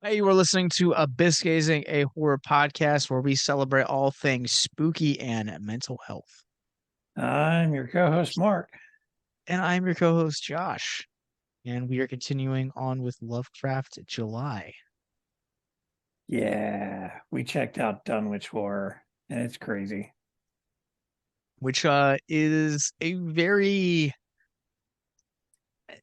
Hey, you are listening to Abyss Gazing, a horror podcast where we celebrate all things spooky and mental health. I'm your co-host, Mark. And I'm your co-host, Josh. And we are continuing on with Lovecraft July, Yeah, we checked out Dunwich Horror, and it's crazy. which is a very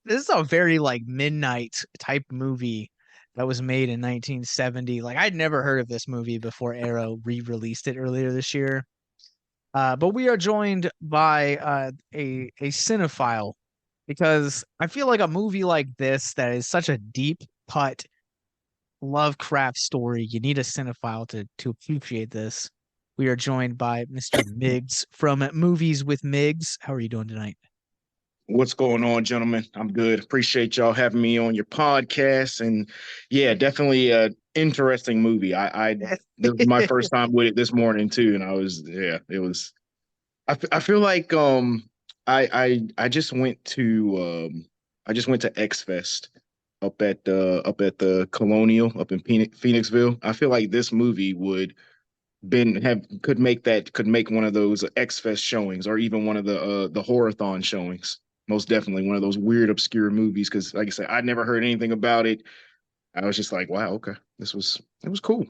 this is a very like midnight type movie that was made in 1970. Like I'd never heard of this movie before Arrow re-released it earlier this year. But we are joined by a cinephile because I feel like a movie like this that is such a deep cut Lovecraft story, you need a cinephile to appreciate this. We are joined by Mr. Miggs from Movies with Miggs. How are you doing tonight? What's going on, gentlemen? I'm good. Appreciate y'all having me on your podcast. And yeah, definitely a interesting movie. I this was my first time with it this morning too, and it was. I feel like I just went to X Fest up at the Colonial up in Phoenixville. I feel like this movie could make one of those X Fest showings, or even one of the Horathon showings. Most definitely one of those weird, obscure movies. Because, like I said, I'd never heard anything about it. I was just like, wow, okay, it was cool.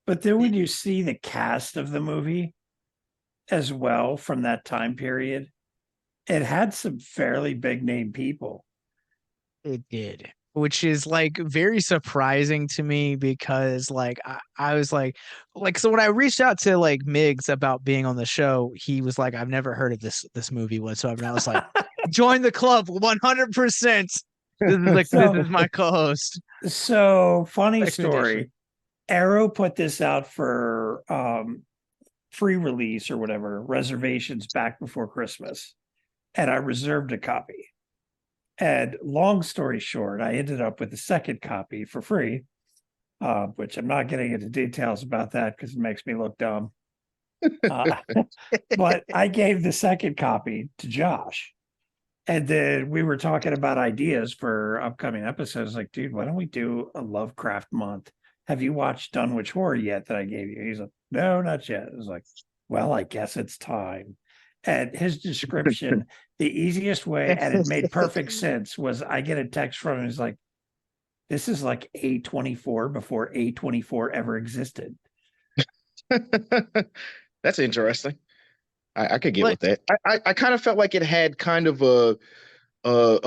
But then when you see the cast of the movie as well from that time period, it had some fairly big name people. It did, which is like very surprising to me because I was like so when I reached out to like Miggs about being on the show, he was like, I've never heard of this movie whatsoever. And I was like, join the club 100%. This is my co-host So funny recommendation. story. Arrow put this out for free release or whatever, reservations back before Christmas. And I reserved a copy. And long story short, I ended up with a second copy for free, which I'm not getting into details about that because it makes me look dumb. But I gave the second copy to Josh. And then we were talking about ideas for upcoming episodes. Like, dude, why don't we do a Lovecraft month? Have you watched Dunwich Horror yet that I gave you? He's like, no, not yet. I was like, well, I guess it's time. And his description, the easiest way, and it made perfect sense, was I get a text from him. He's like, this is like A24 before A24 ever existed. That's interesting. I could get Like with that. I kind of felt like it had kind of a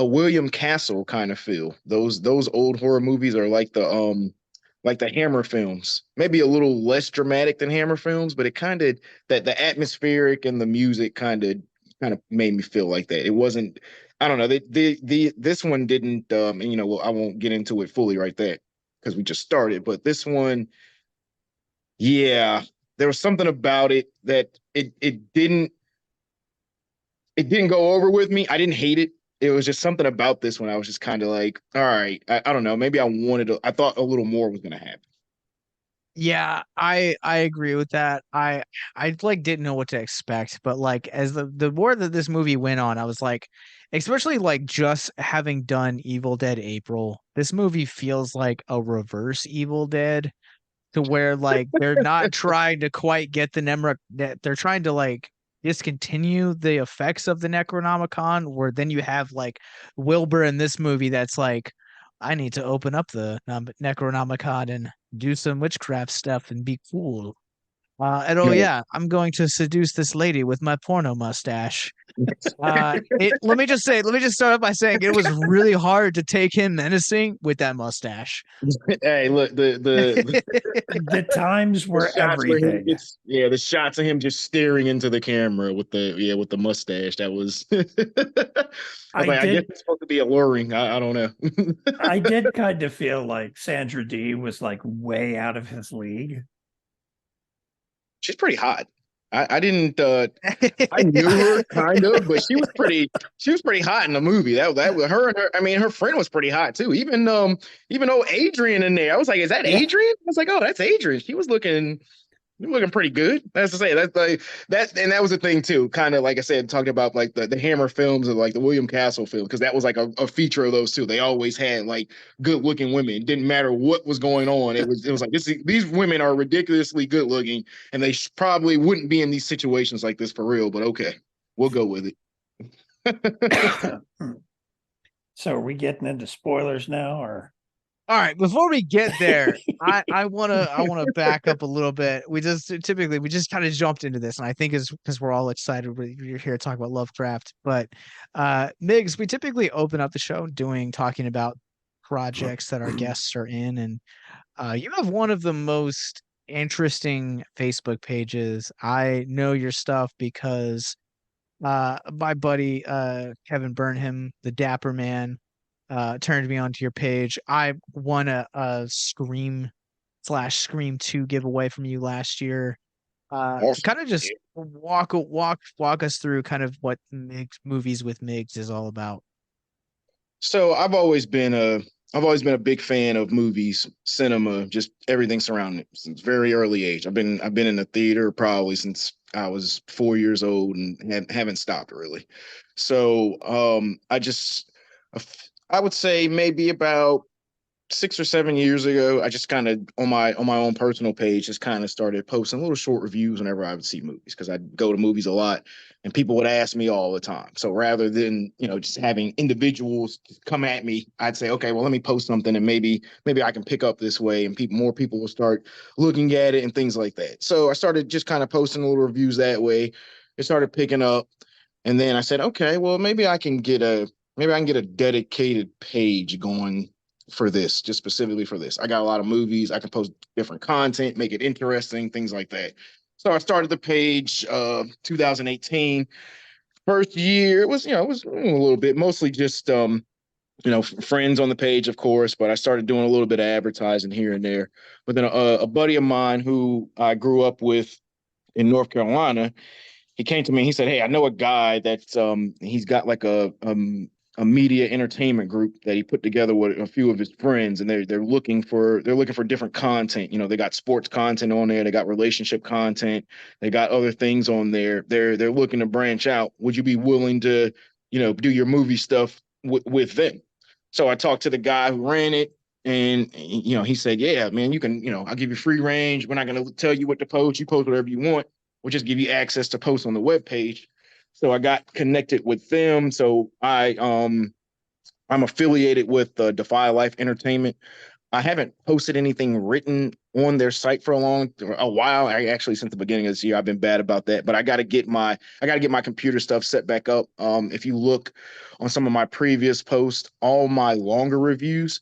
William Castle kind of feel. Those old horror movies are like the Hammer films. Maybe a little less dramatic than Hammer films, but it kind of that the atmospheric and the music kind of made me feel like that. It wasn't. I don't know. This one didn't. And well, I won't get into it fully right there because we just started. But this one, yeah, there was something about it that it didn't go over with me. I didn't hate it. It was just something about this one. I was just kind of like, all right, I don't know. Maybe I thought a little more was gonna happen. yeah, I agree with that. I like didn't know what to expect, but like as the more that this movie went on, I was like, especially like just having done Evil Dead April, this movie feels like a reverse Evil Dead to where like they're not trying to quite get the Nemra that they're trying to like discontinue the effects of the Necronomicon, where then you have like Wilbur in this movie that's like, I need to open up the Necronomicon and do some witchcraft stuff and be cool. And oh Yeah. yeah, I'm going to seduce this lady with my porno mustache. Let me just start off by saying it was really hard to take him menacing with that mustache. Hey, look, The times the were shots where he everything. gets the shots of him just staring into the camera with the mustache. That was I was I like, I guess did it's supposed to be alluring. I don't know. I did kind of feel like Sandra Dee was like way out of his league. She's pretty hot. I didn't I knew her kind of, but she was pretty hot in the movie. That was her and her. I mean, her friend was pretty hot too. Even though Adrian in there, I was like, is that Yeah. Adrian? I was like, oh, that's Adrian. She was looking. You're looking pretty good. That's to say and that was the thing too. Kind of like I said, talking about like the Hammer films and like the William Castle film, because that was like a feature of those too. They always had like good looking women. It didn't matter what was going on. It was like these women are ridiculously good looking, and they probably wouldn't be in these situations like this for real. But okay, we'll go with it. So are we getting into spoilers now, or All right, before we get there, I wanna back up a little bit. We just kind of jumped into this, and I think it's because we're all excited we're here to talk about Lovecraft. But Migs, we typically open up the show talking about projects that our guests are in, and you have one of the most interesting Facebook pages. I know your stuff because my buddy Kevin Burnham, the Dapper Man, turned me onto your page. I won a Scream 2 giveaway from you last year. Awesome. Kind of just walk us through kind of what Movies with Migs is all about. So I've always been a big fan of movies, cinema, just everything surrounding it since very early age. I've been in the theater probably since I was 4 years old and haven't stopped really. So I would say maybe about 6 or 7 years ago, I just kind of on my own personal page just kind of started posting little short reviews whenever I would see movies because I'd go to movies a lot and people would ask me all the time. So rather than just having individuals come at me, I'd say, okay, well let me post something and maybe I can pick up this way and more people will start looking at it and things like that. So I started just kind of posting little reviews that way. It started picking up, and then I said, okay, well maybe I can get a dedicated page going for this, just specifically for this. I got a lot of movies. I can post different content, make it interesting, things like that. So I started the page 2018. First year, it was a little bit, mostly just friends on the page, of course, but I started doing a little bit of advertising here and there. But then a buddy of mine who I grew up with in North Carolina, he came to me and he said, "Hey, I know a guy that's he's got like a media entertainment group that he put together with a few of his friends, and they're looking for different content. They got sports content on there, they got relationship content, they got other things on there. They're looking to branch out. Would you be willing to, do your movie stuff with them?" So I talked to the guy who ran it, and he said, "Yeah, man, you can. I'll give you free range. We're not going to tell you what to post. You post whatever you want. We'll just give you access to post on the web page." So I got connected with them. So I'm affiliated with Defy Life Entertainment. I haven't posted anything written on their site for a while. I actually, since the beginning of this year, I've been bad about that. But I got to get my computer stuff set back up. If you look on some of my previous posts, all my longer reviews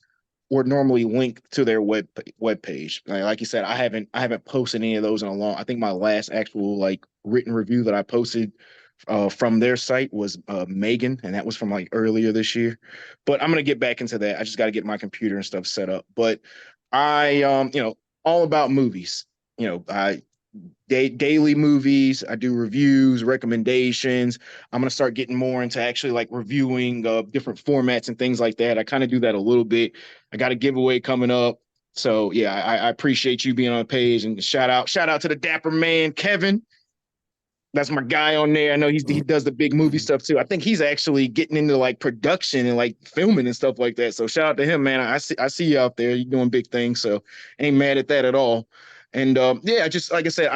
were normally linked to their web page. Like you said, I haven't posted any of those in a long. I think my last actual like written review that I posted from their site was Megan, and that was from like earlier this year. But I'm gonna get back into that. I just got to get my computer and stuff set up. But all about movies. I daily movies. I do reviews, recommendations. I'm gonna start getting more into actually like reviewing different formats and things like that. I kind of do that a little bit. I got a giveaway coming up. So yeah, I appreciate you being on the page, and shout out to the Dapper Man, Kevin. That's my guy on there. I know he does the big movie stuff too. I think he's actually getting into like production and like filming and stuff like that. So shout out to him, man. I see you out there. You're doing big things. So ain't mad at that at all. And yeah, just like I said,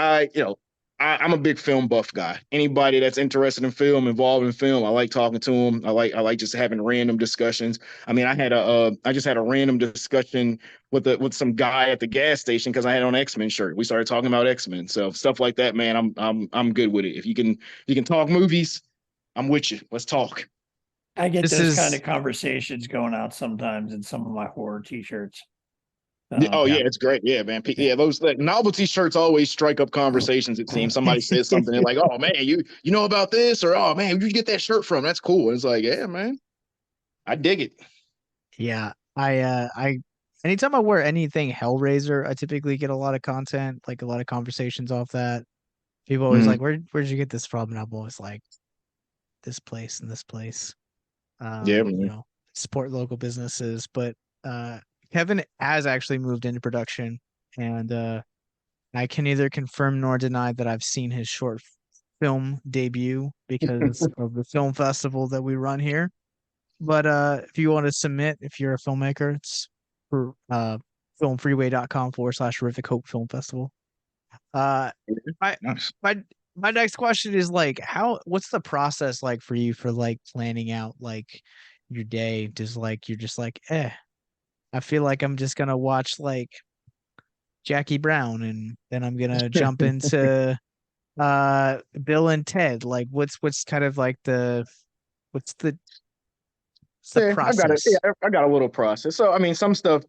I'm a big film buff guy. Anybody that's interested in film, involved in film, I like talking to them. I like just having random discussions. I mean, I just had a random discussion with some guy at the gas station because I had on an X-Men shirt. We started talking about X-Men. So stuff like that, man. I'm good with it. If you can talk movies, I'm with you. Let's talk. I get This those kind is of conversations going out sometimes in some of my horror t-shirts. Yeah, oh yeah. yeah, it's great. Yeah, man. Yeah. Yeah, those like novelty shirts always strike up conversations. It seems somebody says something, they're like, "Oh man, you know about this?" Or "Oh man, where'd you get that shirt from? That's cool." And it's like, yeah, man, I dig it. Yeah. I anytime I wear anything Hellraiser, I typically get a lot of content, like a lot of conversations off that. People always Mm, like, where'd you get this from? And I'm always like, this place and this place. yeah, man. Support local businesses. But uh Kevin has actually moved into production, and I can neither confirm nor deny that I've seen his short film debut because of the film festival that we run here. But if you want to submit, if you're a filmmaker, it's for filmfreeway.com/horrific hope film festival. Uh my Nice. my my next question is like what's the process like for you for like planning out like your day? Does like you're just like, I feel like I'm just gonna watch like Jackie Brown and then I'm gonna jump into Bill and Ted. Like what's kind of like what's the what's the Yeah, I got it. Yeah, process? I got a little process. So I mean, some stuff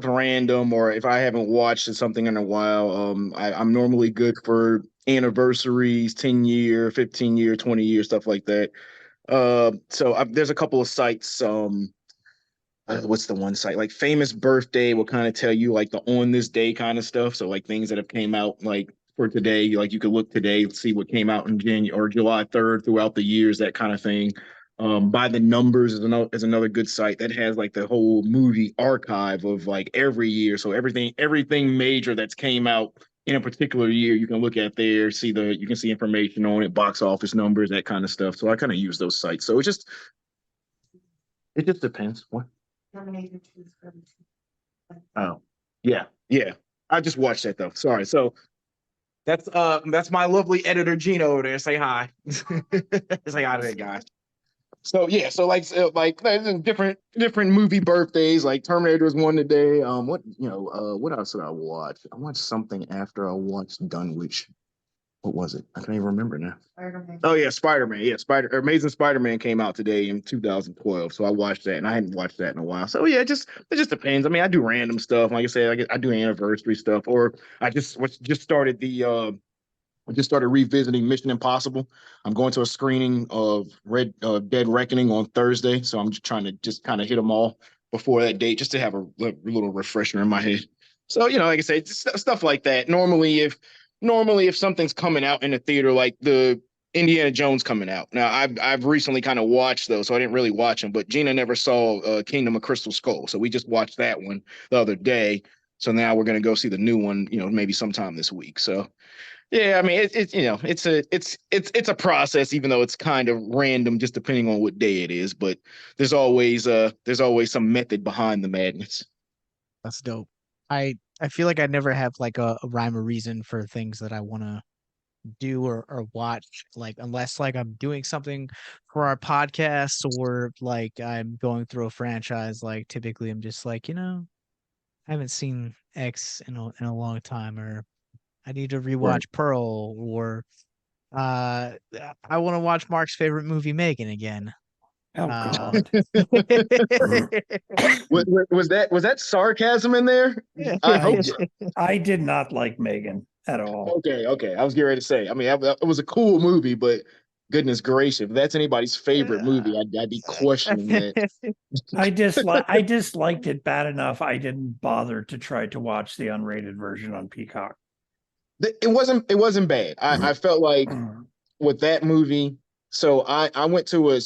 random, or if I haven't watched something in a while, I'm normally good for anniversaries, 10-year, 15-year, 20-year, stuff like that. There's a couple of sites. What's the one site? Like Famous Birthday will kind of tell you like the on this day kind of stuff. So like things that have came out like for today, like you could look today, see what came out in January or July 3rd throughout the years, that kind of thing. By the Numbers is another good site that has like the whole movie archive of like every year. So everything major that's came out in a particular year, you can look at there, you can see information on it, box office numbers, that kind of stuff. So I kind of use those sites. So it just depends. What? Oh, yeah, yeah. I just watched that though. Sorry. So that's my lovely editor Gina over there. Say hi. Say hi to that guy. So yeah, there's different movie birthdays. Like Terminator was one today. What else did I watch? I watched something after I watched Dunwich. What was it? I can't even remember now. Oh yeah, Spider-Man. Yeah, Amazing Spider-Man came out today in 2012. So I watched that, and I hadn't watched that in a while. So yeah, it just depends. I mean, I do random stuff. Like I said, I do anniversary stuff, or just started I just started revisiting Mission Impossible. I'm going to a screening of Red Dead Reckoning on Thursday, so I'm just trying to just kind of hit them all before that date, just to have a little refresher in my head. So like I said, stuff like that. Normally if something's coming out in the theater, like the Indiana Jones coming out. Now I've recently kind of watched those, so I didn't really watch them. But Gina never saw Kingdom of Crystal Skull, so we just watched that one the other day. So now we're gonna go see the new one, maybe sometime this week. So yeah, I mean it's a process, even though it's kind of random, just depending on what day it is. But there's always some method behind the madness. That's dope. I feel like I never have like a rhyme or reason for things that I want to do or watch, like unless like I'm doing something for our podcast or like I'm going through a franchise. Like typically I'm just like, I haven't seen X in a long time, or I need to Right. rewatch Pearl, or uh I want to watch Mark's favorite movie, Megan, again. Oh Uh God. Was that sarcasm in there? I I hope d- so. I did not like Megan at all. Okay. I was getting ready to say. I mean, it was a cool movie, but goodness gracious, if that's anybody's favorite movie, I'd be questioning that. I disliked it bad enough. I didn't bother to try to watch the unrated version on Peacock. It wasn't bad. I felt like with that movie. So I went to an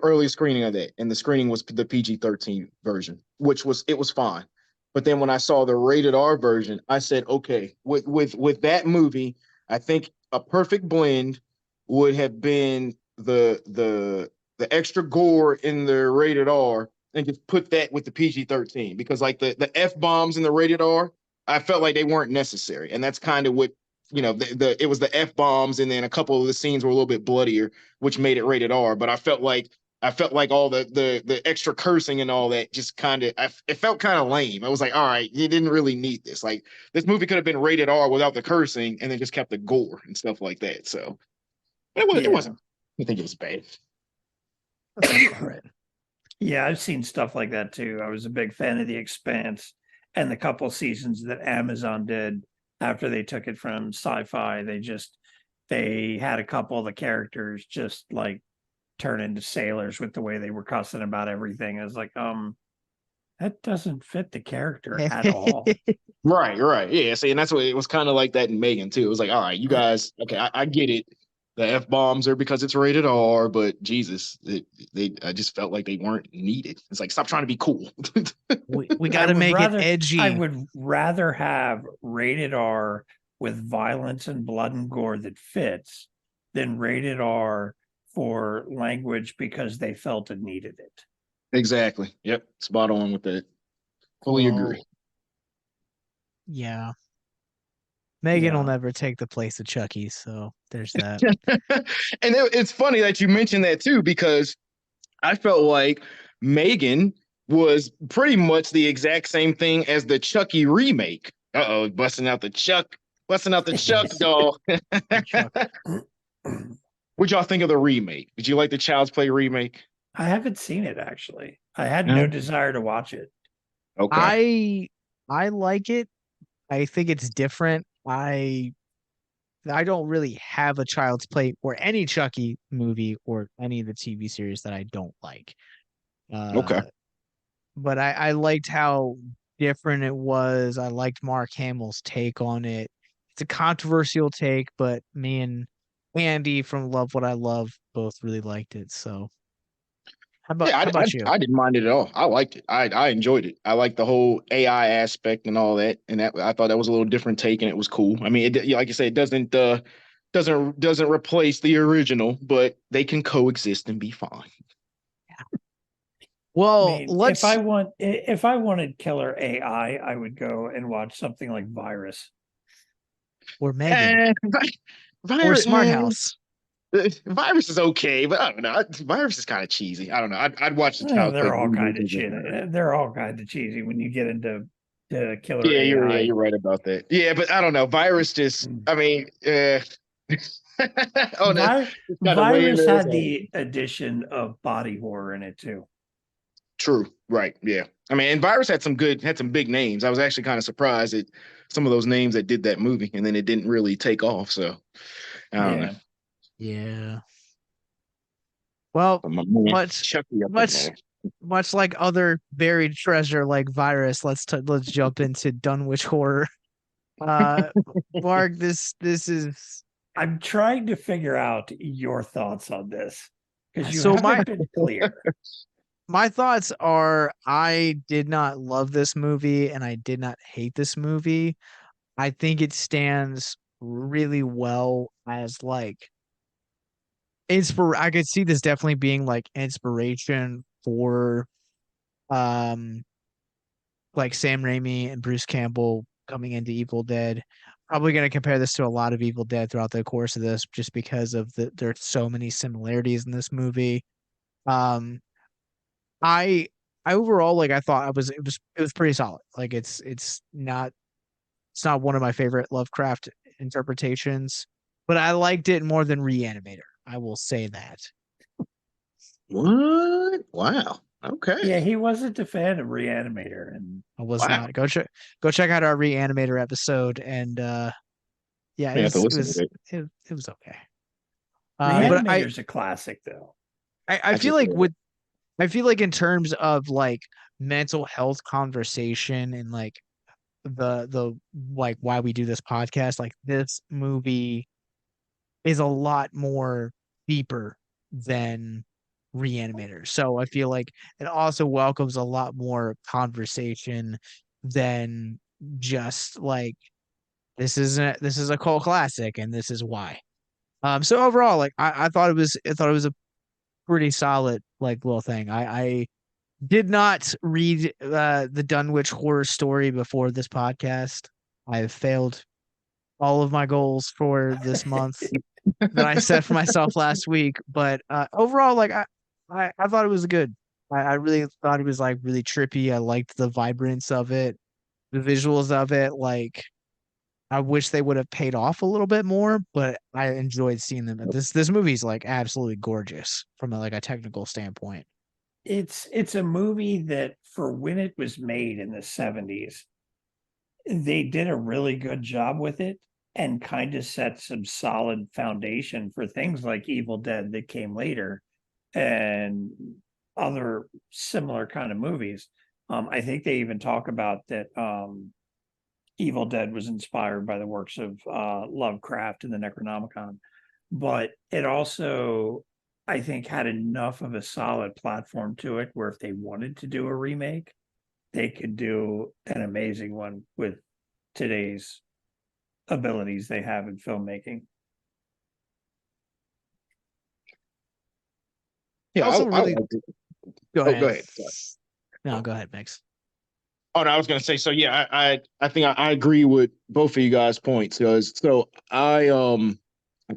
early screening of that, and the screening was the PG-13 version, which was fine. But then when I saw the rated R version, I said, okay, with that movie, I think a perfect blend would have been the extra gore in the rated R, and just put that with the PG-13, because like the F bombs in the rated R, I felt like they weren't necessary, and that's kind of what it was the F bombs, and then a couple of the scenes were a little bit bloodier, which made it rated R. But I felt like all the extra cursing and all that just kind of it felt kind of lame. I was like, all right, you didn't really need this. Like this movie could have been rated R without the cursing, and then just kept the gore and stuff like that. So it Yeah. wasn't. I think it was bad. that sounds about right. Yeah, I've seen stuff like that too. I was a big fan of The Expanse and the couple seasons that Amazon did after they took it from Sci-Fi. They had a couple of the characters just like turn into sailors with the way they were cussing about everything. I was like, that doesn't fit the character at all. Right. Yeah. See, and that's what it was kind of like that in Megan too. It was like, all right, you guys, okay, I get it. The F bombs are because it's rated R, but Jesus, I just felt like they weren't needed. It's like, stop trying to be cool. We I got to would make it rather I edgy. would rather have rated R with violence and blood and gore that fits than rated R for language because they felt it needed it. Exactly. Yep. Spot on with that. Fully agree. Well, yeah. Megan will Yeah. never take the place of Chucky, so there's that. And it's funny that you mentioned that too, because I felt like Megan was pretty much the exact same thing as the Chucky remake. Uh-oh, busting out the Chuck Yes. doll. Chuck. What'd y'all think of the remake? Did you like the Child's Play remake? I haven't seen it actually. I had no No. desire to watch it. Okay. I like it. I think it's different. I don't really have a Child's Play or any Chucky movie or any of the TV series that I don't like. Okay. But I liked how different it was. I liked Mark Hamill's take on it. It's a controversial take, but me and Andy from Love What I Love both really liked it. So Yeah, how about you? I didn't mind it at all. I liked it. I enjoyed it. I liked the whole AI aspect and all that, and that I thought that was a little different take, and it was cool. I mean, like you said, it doesn't replace the original, but they can coexist and be fine. I Well, mean, let's if I wanted killer I would go and watch something like Virus. or Megan Eh, or virus, Smart House. virus is okay, but I don't know. Virus is kind of cheesy. I don't know. I'd watch the Child's Play They're all remake kind of over cheesy. Virus. They're all kind of cheesy when you get into killer Yeah, AI. you're right about that. Yeah, but I don't know. Virus just, I mean, oh, no, Vi- it's got a way in Virus there. had the addition of body horror in it too. True. Right. Yeah. I mean, and Virus had some big names. I was actually kind of surprised at some of those names that did that movie, and then it didn't really take off. So I don't know. Yeah. Yeah. Well, But my man, much Chucky up in much there. much like other buried treasure like Virus, let's jump into Dunwich Horror. Uh Mark, this is I'm trying to figure out your thoughts on this because you so haven't been clear. my thoughts are I did not love this movie and I did not hate this movie. I think it stands really well as like I could see this definitely being like inspiration for um like Sam Raimi and Bruce Campbell coming into Evil Dead. Probably going to compare this to a lot of Evil Dead throughout the course of this, just because of there's so many similarities in this movie. Um, I I overall like I thought it was pretty solid. Like it's not one of my favorite Lovecraft interpretations, but I liked it more than Reanimator. I will say that. What? Wow. Yeah, Okay. he wasn't a fan of Reanimator, and I was Wow. not. Go check out our Reanimator episode, and yeah, I have to it listen to was it. it was okay. Man, But Reanimator's a classic though. I I feel just like read it. I feel like in terms of like mental health conversation and like the like why we do this podcast, like this movie is a lot more deeper than Reanimator. So I feel like it also welcomes a lot more conversation than just like this is a cult classic and this is why. So overall, like I thought it was a pretty solid like little thing. I did not read the Dunwich horror story before this podcast. I have failed all of my goals for this month that I set for myself last week. But overall, like I thought it was good. I really thought it was like really trippy. I liked the vibrance of it, the visuals of it. Like I wish they would have paid off a little bit more, but I enjoyed seeing them. This movie's like absolutely gorgeous from like a technical standpoint. It's a movie that for when it was made in the 70s, they did a really good job with it and kind of set some solid foundation for things like Evil Dead that came later and other similar kind of movies. I think they even talk about that Evil Dead was inspired by the works of Lovecraft and the Necronomicon, but it also, I think, had enough of a solid platform to it where if they wanted to do a remake, they could do an amazing one with today's abilities they have in filmmaking. Yeah, Also I really liked it. go Oh, go ahead. ahead. Sorry. No, go ahead, Mix. Oh no, I was gonna say so. Yeah, I think I agree with both of you guys' points because I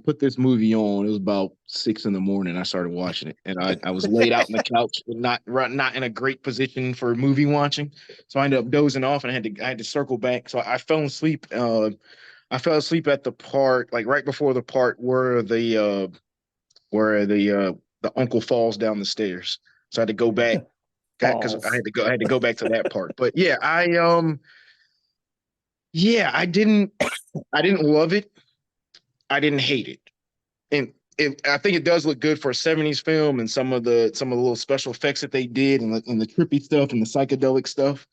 put this movie on. It was about 6 in the morning. I started watching it, and I was laid out on the couch, not in a great position for movie watching. So I ended up dozing off, and I had to circle back. So I fell asleep. I fell asleep at the part like right before the part where the uncle falls down the stairs. So I had to go back because Balls. I had to go back to that part. But yeah, yeah, I didn't love it. I didn't hate it. And I think it does look good for a 70s film and some of the little special effects that they did and the trippy stuff and the psychedelic stuff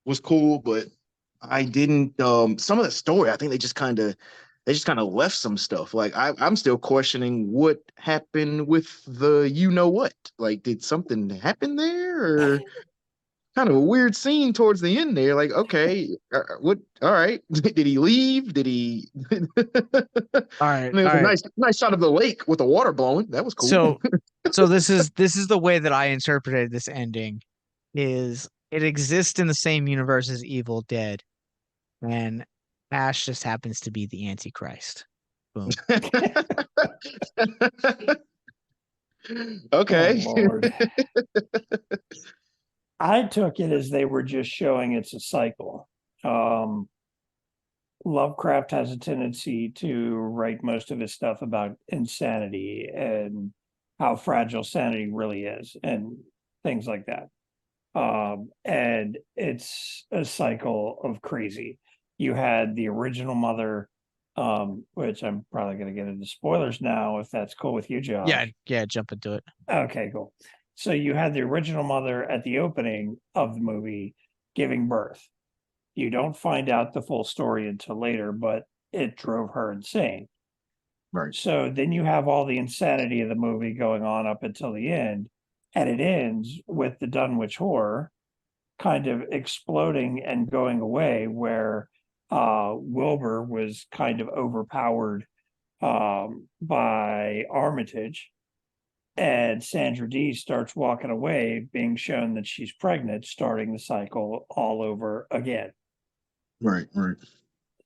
was cool, but I didn't some of the story, I think they just kind of left some stuff. Like I'm still questioning what happened with the you know what. Like did something happen there or kind of a weird scene towards the end there. Like, okay, what? All right, did he leave? Did he? I All right, mean, it all was a right. nice shot of the lake with the water blowing. That was cool. So so this is the way that I interpreted this ending is it exists in the same universe as Evil Dead, and Ash just happens to be the Antichrist. Boom. Oh Okay. Lord. I took it as they were just showing it's a cycle. Um, Lovecraft has a tendency to write most of his stuff about insanity and how fragile sanity really is and things like that. And it's a cycle of crazy. You had the original mother, which I'm probably going to get into spoilers now, if that's cool with you, Yeah, Josh. yeah, jump into it. Okay, cool. So you had the original mother at the opening of the movie giving birth. You don't find out the full story until later, but it drove her insane. Right. So then you have all the insanity of the movie going on up until the end, and it ends with the Dunwich horror kind of exploding and going away, where Wilbur was kind of overpowered by Armitage, and Sandra Dee starts walking away, being shown that she's pregnant, starting the cycle all over again. Right. Right.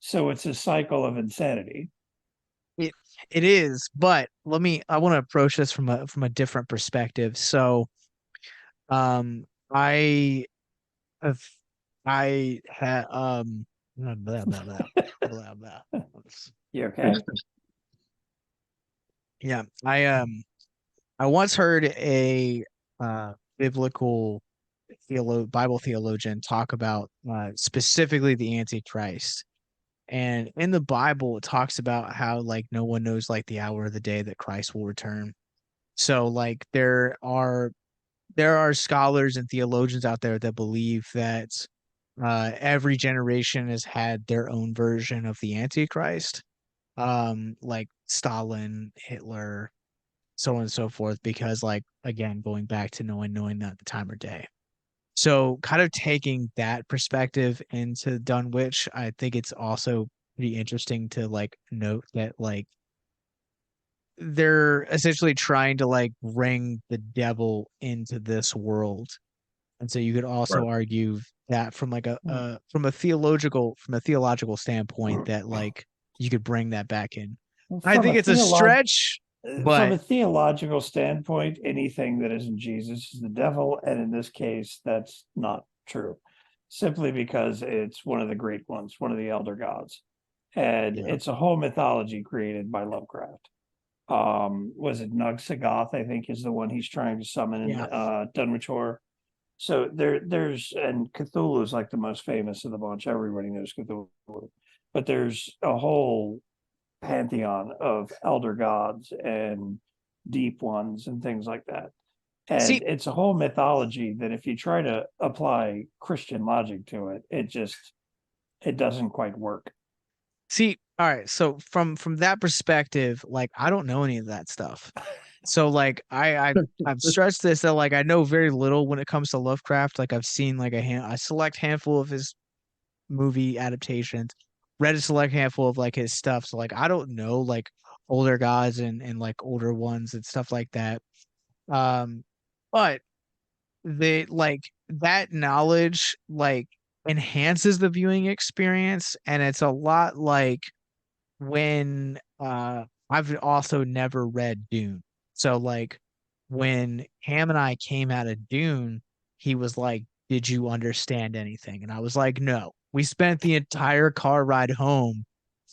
So it's a cycle of insanity. It it is, but I want to approach this from a different perspective. So, I have I had blah, blah, blah, blah, blah, blah. You okay? Yeah, I once heard a biblical Bible theologian talk about specifically the Antichrist. And in the Bible, it talks about how like no one knows like the hour of the day that Christ will return. So like there are scholars and theologians out there that believe that every generation has had their own version of the Antichrist, like Stalin, Hitler, so on and so forth, because like again, going back to knowing that the time or day. So kind of taking that perspective into Dunwich, I think it's also pretty interesting to like note that like they're essentially trying to like bring the devil into this world. And so you could also Right. argue that from a theological standpoint that like you could bring that back in. I From a think it's a stretch, from but a theological standpoint, anything that isn't Jesus is the devil, and in this case, that's not true. Simply because it's one of the great ones, one of the elder gods, and yeah, it's a whole mythology created by Lovecraft. Was it Nug-Sagoth? I think is the one he's trying to summon in yeah. Dunwich Horror. So there's and Cthulhu is like the most famous of the bunch. Everybody knows Cthulhu, but there's a whole pantheon of elder gods and deep ones and things like that. And See, it's a whole mythology that if you try to apply Christian logic to it, it doesn't quite work. see, all right. So from that perspective, like I don't know any of that stuff. So like I've stressed this that like I know very little when it comes to Lovecraft. Like I've seen like a select handful of his movie adaptations. read a select handful of like his stuff. So like I don't know like older gods and like older ones and stuff like that. Um, but they like that knowledge like enhances the viewing experience, and it's a lot like when I've also never read Dune. So like when Ham and I came out of Dune, he was like, "Did you understand anything?" And I was like, "No." We spent the entire car ride home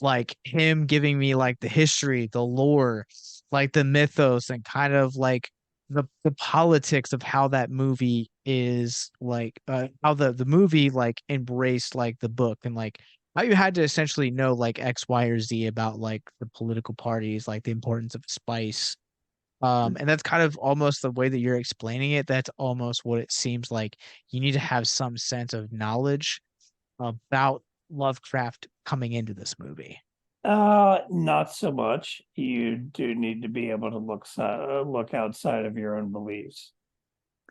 like him giving me like the history, the lore, like the mythos and kind of like the politics of how that movie is like how the movie like embraced like the book and like how you had to essentially know like X, Y, or Z about like the political parties, like the importance of spice. And that's kind of almost the way that you're explaining it. That's almost what it seems like. You need to have some sense of knowledge about Lovecraft coming into this movie. Not so much. You do need to be able to look outside of your own beliefs.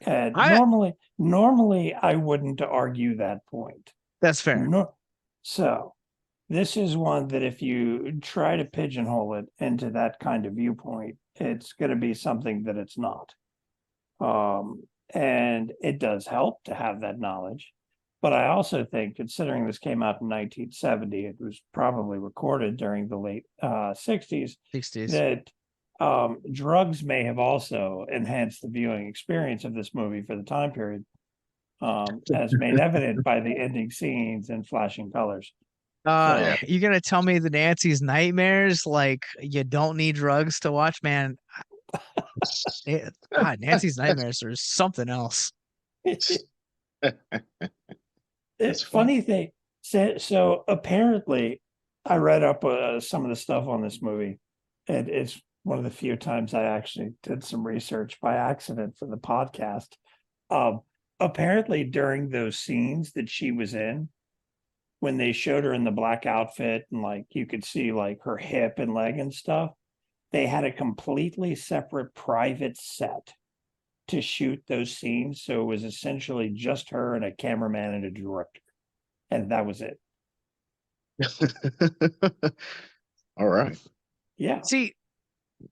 And I normally I wouldn't argue that point. That's fair. No, so this is one that if you try to pigeonhole it into that kind of viewpoint, it's going to be something that it's not. And it does help to have that knowledge. But I also think, considering this came out in 1970, it was probably recorded during the late 60s, 60s. that drugs may have also enhanced the viewing experience of this movie for the time period, as made evident by the ending scenes and flashing colors. Yeah. So, You're gonna tell me the Nancy's nightmares, like you don't need drugs to watch, man. God, Nancy's nightmares are something else. That's funny. funny thing. So apparently, I read up some of the stuff on this movie, and it's one of the few times I actually did some research by accident for the podcast. Um, Apparently, during those scenes that she was in, when they showed her in the black outfit and like you could see like her hip and leg and stuff, they had a completely separate private set to shoot those scenes. So it was essentially just her and a cameraman and a director, and that was it. All right. Yeah. See,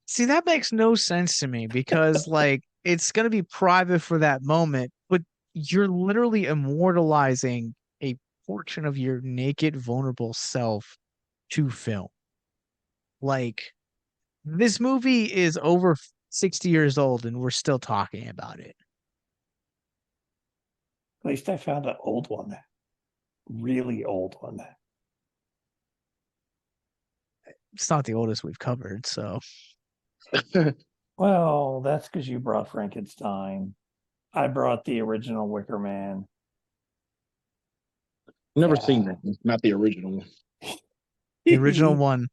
see, that makes no sense to me because like it's gonna be private for that moment, but you're literally immortalizing a portion of your naked, vulnerable self to film. Like this movie is over 60 years old and we're still talking about it. At least I found an old one, really old one. It's not the oldest we've covered, so Well, that's because you brought Frankenstein. I brought the original Wicker Man. Never seen Yeah. that. Not the original one. the original one,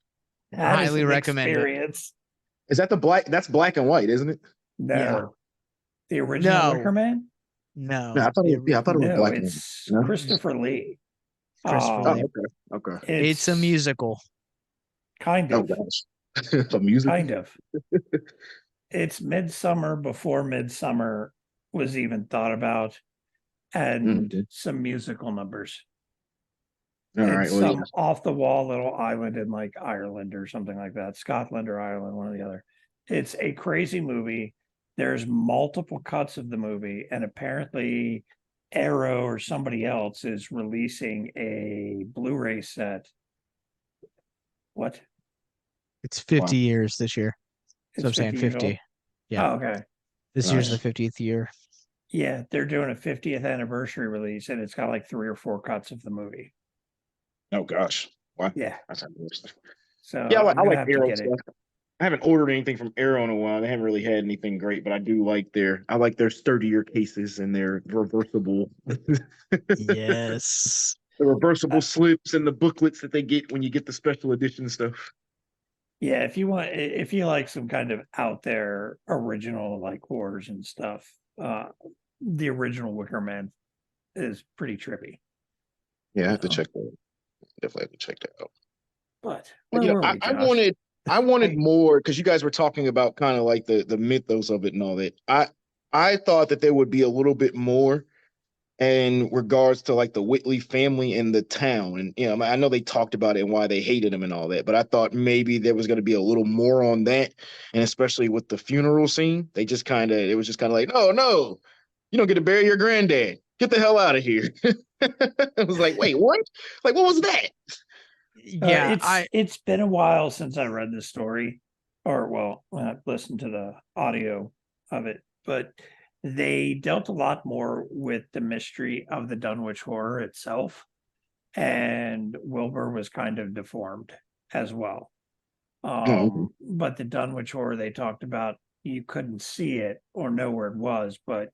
That is highly an recommend it. experience. Is that the black? That's black and white, isn't it? Yeah. No, the original No, Wicker Man. no. No, I thought it was. Yeah, I thought it was No, black and white. it's No. Christopher Lee. Christopher Oh, Lee. Um, okay. Okay. It's a it's musical. kind Oh of, gosh. A musical. kind of. It's Midsummer before Midsummer was even thought about, and Mhm. some musical numbers. All And right. Well, yeah. some off the wall little island in like Ireland or something like that, Scotland or Ireland, one or the other. It's a crazy movie. There's multiple cuts of the movie, and apparently Arrow or somebody else is releasing a Blu-ray set. What? It's 50 Wow. years this year. So It's I'm saying 50 years old. 50. Yeah. Oh, okay. This year's the Nice. 50th year. Yeah, they're doing a 50th anniversary release, and it's got like 3 or 4 cuts of the movie. Oh gosh. Wow. Yeah. That's interesting. So Yeah, I'm I gonna like have to Arrow get it. stuff. I haven't ordered anything from Arrow in a while. They haven't really had anything great, but I do like their sturdier cases and their reversible Yes. the Uh, reversible slips and the booklets that they get when you get the special edition stuff. Yeah, if you like some kind of out there original like horrors and stuff, the original Wicker Man is pretty trippy. Yeah, I have to So, check that. Definitely have to check that out. but But where were we, I Josh? wanted more because you guys were talking about kind of like the mythos of it and all that. I thought that there would be a little bit more in regards to like the Whitley family in the town. And I know they talked about it and why they hated him and all that, but I thought maybe there was going to be a little more on that, and especially with the funeral scene, it was just kind of like, no, no, you don't get to bury your granddad. Get the hell out of here. I was like, wait, what? Like, what was that? Yeah, It's been a while since I read the story, or well, listened to the audio of it, but they dealt a lot more with the mystery of the Dunwich Horror itself, and Wilbur was kind of deformed as well. Oh, But the Dunwich Horror they talked about, you couldn't see it or know where it was, but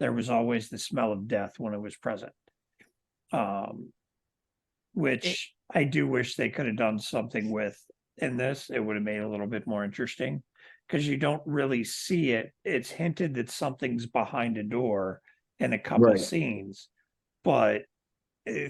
there was always the smell of death when it was present. Um, it, which I do wish they could have done something with in this. It would have made it a little bit more interesting because you don't really see it. It's hinted that something's behind a door in a couple right. scenes, but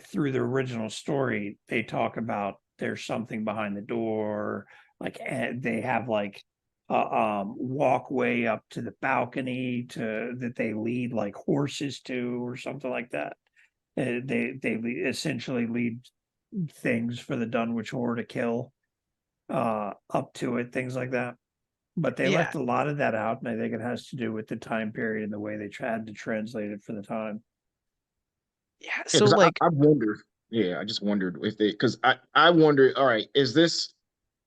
through the original story, they talk about there's something behind the door. Like they have like a walkway up to the balcony to that they lead like horses to or something like that. They essentially lead things for the Dunwich Horror to kill up to it, things like that. But they yeah, left a lot of that out, and I think it has to do with the time period and the way they tried to translate it for the time. yeah. Yeah, So because like, I wondered. Yeah, I just wondered if they, because I wondered, all right, is this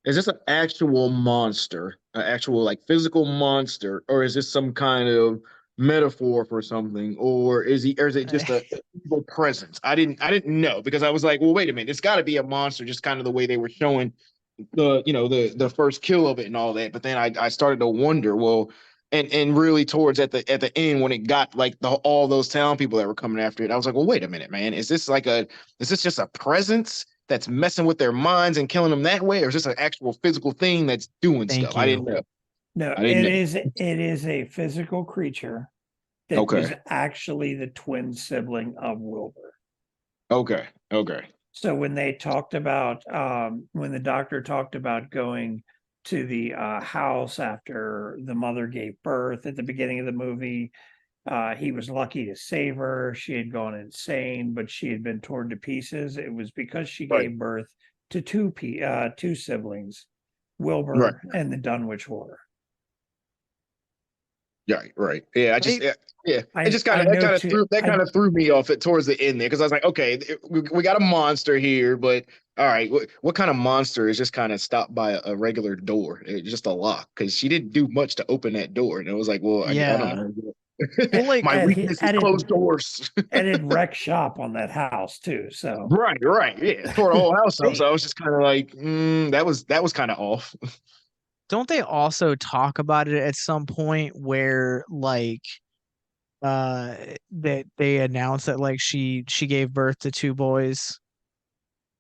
an actual monster, an actual like physical monster, or is this some kind of metaphor for something, or is it just a evil presence? I didn't know because I was like, well, wait a minute, it's got to be a monster, just kind of the way they were showing the first kill of it and all that. But then I started to wonder, well, and really towards at the end when it got like all those town people that were coming after it, I was like, well, wait a minute, man, is this just a presence that's messing with their minds and killing them that way, or is this an actual physical thing that's doing thank stuff? I didn't you. know. No, I didn't know. it is a physical creature that was Okay. actually the twin sibling of Wilbur. Okay. Okay. So when they talked about when the doctor talked about going to the house after the mother gave birth at the beginning of the movie, he was lucky to save her. She had gone insane, but she had been torn to pieces. It was because she Right. gave birth to two siblings, Right. Wilbur and the Dunwich Horror. Right, right. Yeah, I yeah. It just kind I of that know kind of too. threw that kind of threw me off at towards the end there because I was like, okay, we got a monster here, but all right, what kind of monster is just kind of stopped by a regular door? It's just a lock because she didn't do much to open that door, and it was like, well, I don't yeah. know. Well, like, My weakness is And closed doors. it wrecked shop on that house too. So Right, right, yeah, tore the whole house up. they So I was just kind of like, that was kind of off. don't they also talk about it at some point where like uh that they announced that like she gave birth to two boys.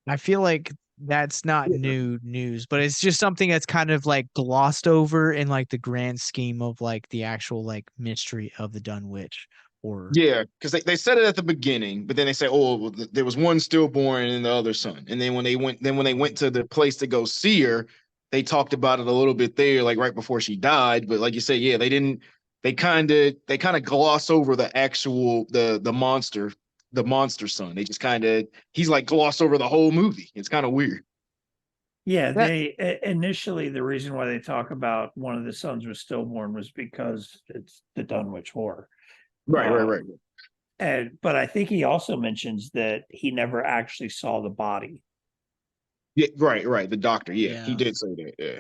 I feel like that's not new news, but it's just something that's kind of like glossed over in like the grand scheme of like the actual like mystery of the Dunwich or Yeah, because they said it at the beginning, but then they say, "Oh, well, there was one stillborn and the other son." And then when they went to the place to go see her, they talked about it a little bit there, like right before she died. But like you said, yeah, they didn't. They kind of gloss over the actual the monster son. They just he's like glossed over the whole movie. It's kind of weird. yeah, that. they initially the reason why they talk about one of the sons was stillborn was because it's the Dunwich Horror. Right, right, right. Um, and but I think he also mentions that he never actually saw the body. Yeah, right, right. The doctor, yeah, he Yeah. did say that. Yeah.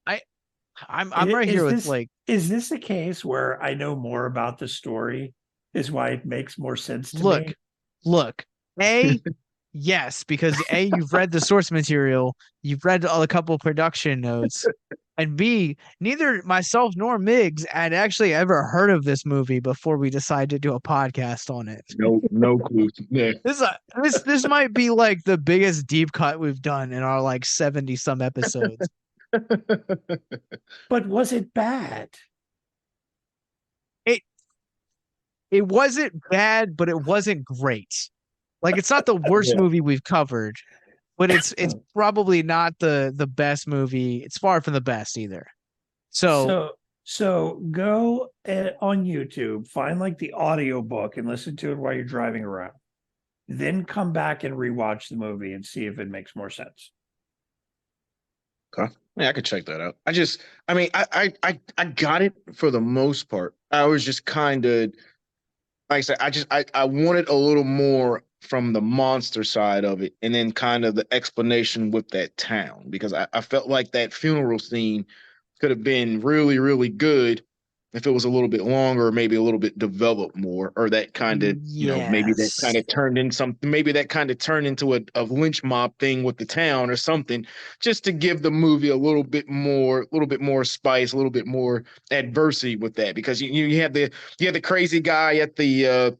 I I'm right here Is with this like, is this a case where I know more about the story is why it makes more sense to me? look, look, A, yes, because A, you've read the source material, you've read a couple production notes, and B, neither myself nor Miggs had actually ever heard of this movie before we decided to do a podcast on it. No, no clue. Yeah. This might be like the biggest deep cut we've done in our like 70 some episodes. But was it bad? It it wasn't bad, but it wasn't great. Like it's not the worst Yeah. movie we've covered, but it's probably not the best movie. It's far from the best either. So So So go on YouTube, find like the audio book and listen to it while you're driving around. Then come back and rewatch the movie and see if it makes more sense. Okay. Yeah, I could check that out. I mean, I got it for the most part. I was just kind of, like I said, I wanted a little more from the monster side of it, and then kind of the explanation with that town, because I felt like that funeral scene could have been really, really good if it was a little bit longer, maybe a little bit developed more, or that kind of, maybe that kind Yes. of turned in something, maybe that kind of turned into a lynch mob thing with the town or something, just to give the movie a little bit more spice, a little bit more adversity with that, because you have the crazy guy at the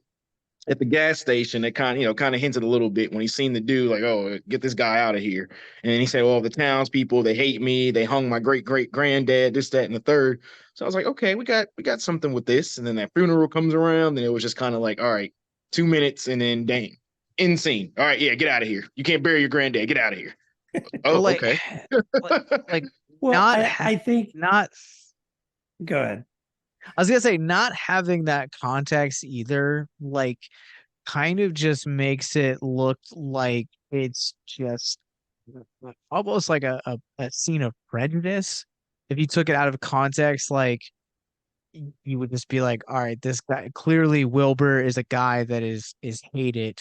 gas station that kind of hinted a little bit when he seen the dude, like, oh, get this guy out of here. And then he said, well, the townspeople, they hate me, they hung my great granddad, this, that, and the third. So I was like, okay, we got something with this. And then that funeral comes around, and it was just kind of like, all right, 2 minutes, and then dang, end scene. All right, yeah, get out of here. You can't bury your granddad. Get out of here. But Oh, okay. like Well, not I, ha I think, not go ahead. I was gonna say not having that context either, like kind of just makes it look like it's just almost like a scene of prejudice. If you took it out of context, like you would just be like, all right, this guy clearly Wilbur is a guy that is hated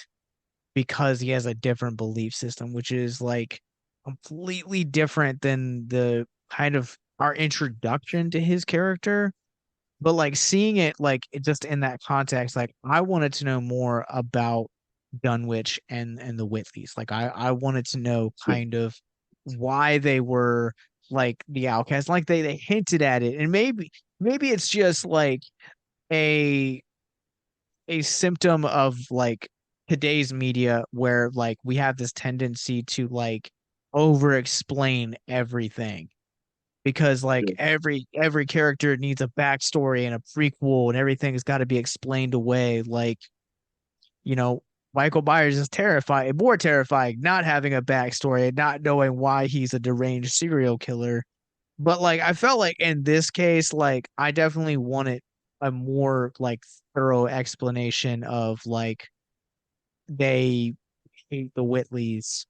because he has a different belief system, which is like completely different than the kind of our introduction to his character. But like seeing it like it just in that context, like I wanted to know more about Dunwich and the Whitleys. Like I wanted to know kind of why they were like the outcast. Like they hinted at it, and maybe it's just like a a symptom of like today's media where like we have this tendency to like over explain everything because like every character needs a backstory and a prequel and everything's got to be explained away. Like, you know, Michael Myers is terrifying, more terrifying, not having a backstory and not knowing why he's a deranged serial killer. But like I felt like in this case, like I definitely wanted a more like thorough explanation of like they hate the Whitleys.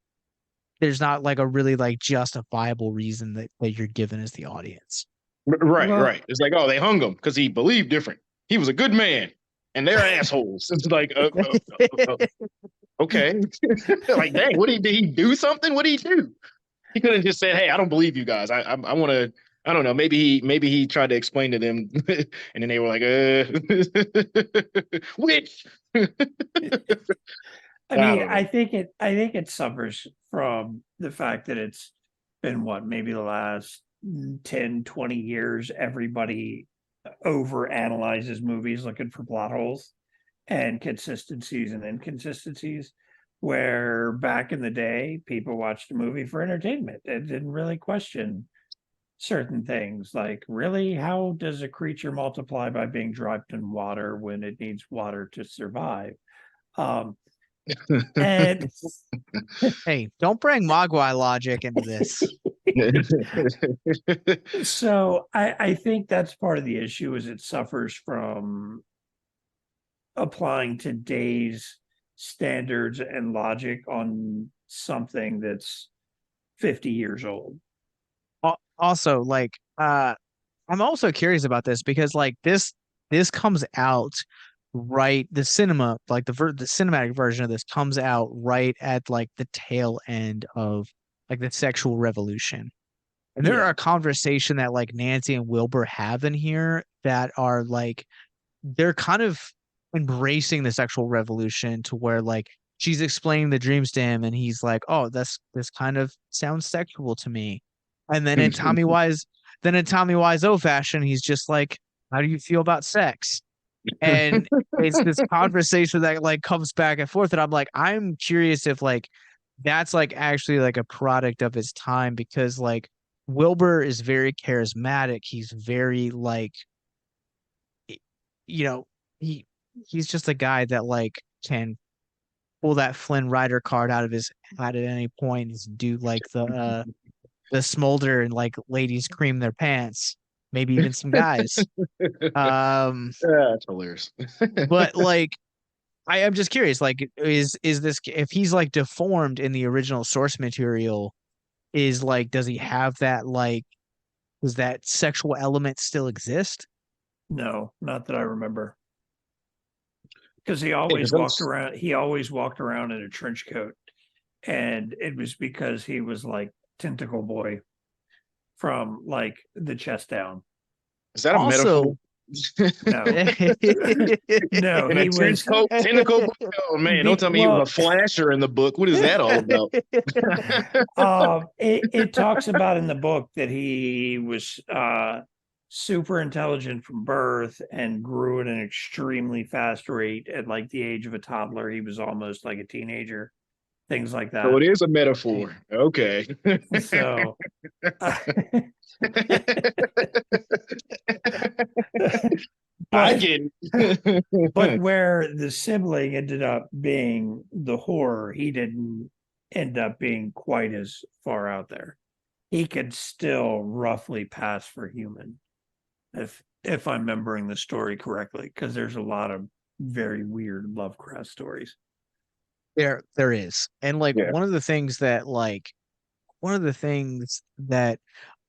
There's not like a really like justifiable reason that you're given as the audience. Right, Well, right. It's like, oh, they hung him because he believed different. He was a good man, and they're assholes. It's like, okay. Like, dang, did he do something? What did he do? He could have just said, "Hey, I don't believe you guys. I want to. I don't know. Maybe he tried to explain to them, and then they were like, which? I I mean, don't know. I think it suffers from the fact that it's been what, maybe the last 10, 20 years, everybody over analyzes movies looking for plot holes and consistencies and inconsistencies. Where back in the day, people watched a movie for entertainment and didn't really question certain things like, really, how does a creature multiply by being dropped in water when it needs water to survive? Um, and Hey, don't bring Mogwai logic into this. so I think that's part of the issue is it suffers from applying today's standards and logic on something that's 50 years old. Also, like, I'm also curious about this because like this comes out right the cinema like the cinematic version of this comes out right at like the tail end of like the sexual revolution. And there are Yeah. a conversation that like Nancy and Wilbur have in here that are like they're kind of embracing the sexual revolution to where like she's explaining the dreams to him and he's like, "Oh, this kind of sounds sexual to me." And then in Tommy Wiseau fashion, he's just like, "How do you feel about sex?" And it's this conversation that like comes back and forth and I'm like, I'm curious if like that's like actually like a product of his time because like Wilbur is very charismatic. He's very like you know, he he's just a guy that like can pull that Flynn Rider card out of his hat at any point and do like the smolder and like ladies cream their pants. maybe even some guys. Um, That's hilarious. but like I am just curious, like is this if he's like deformed in the original source material, is like does he have that like does that sexual element still exist? No, not that I remember. Because he Yeah, always walked because around. He always walked around in a trench coat, and it was because he was like Tentacle Boy from like the chest down. is that a metaphor? Also, No, no, In a he trench was. coat, tentacle. Oh man, don't tell me he was Well, a flasher in the book. What is that all about? it talks about in the book that he was super intelligent from birth and grew at an extremely fast rate. At like the age of a toddler, he was almost like a teenager. Things like So that. it is a metaphor. Okay. So, I but get it. where the sibling ended up being the horror, he didn't end up being quite as far out there. He could still roughly pass for human, if I'm remembering the story correctly, because there's a lot of very weird Lovecraft stories. there is. And like Yeah. one of the things that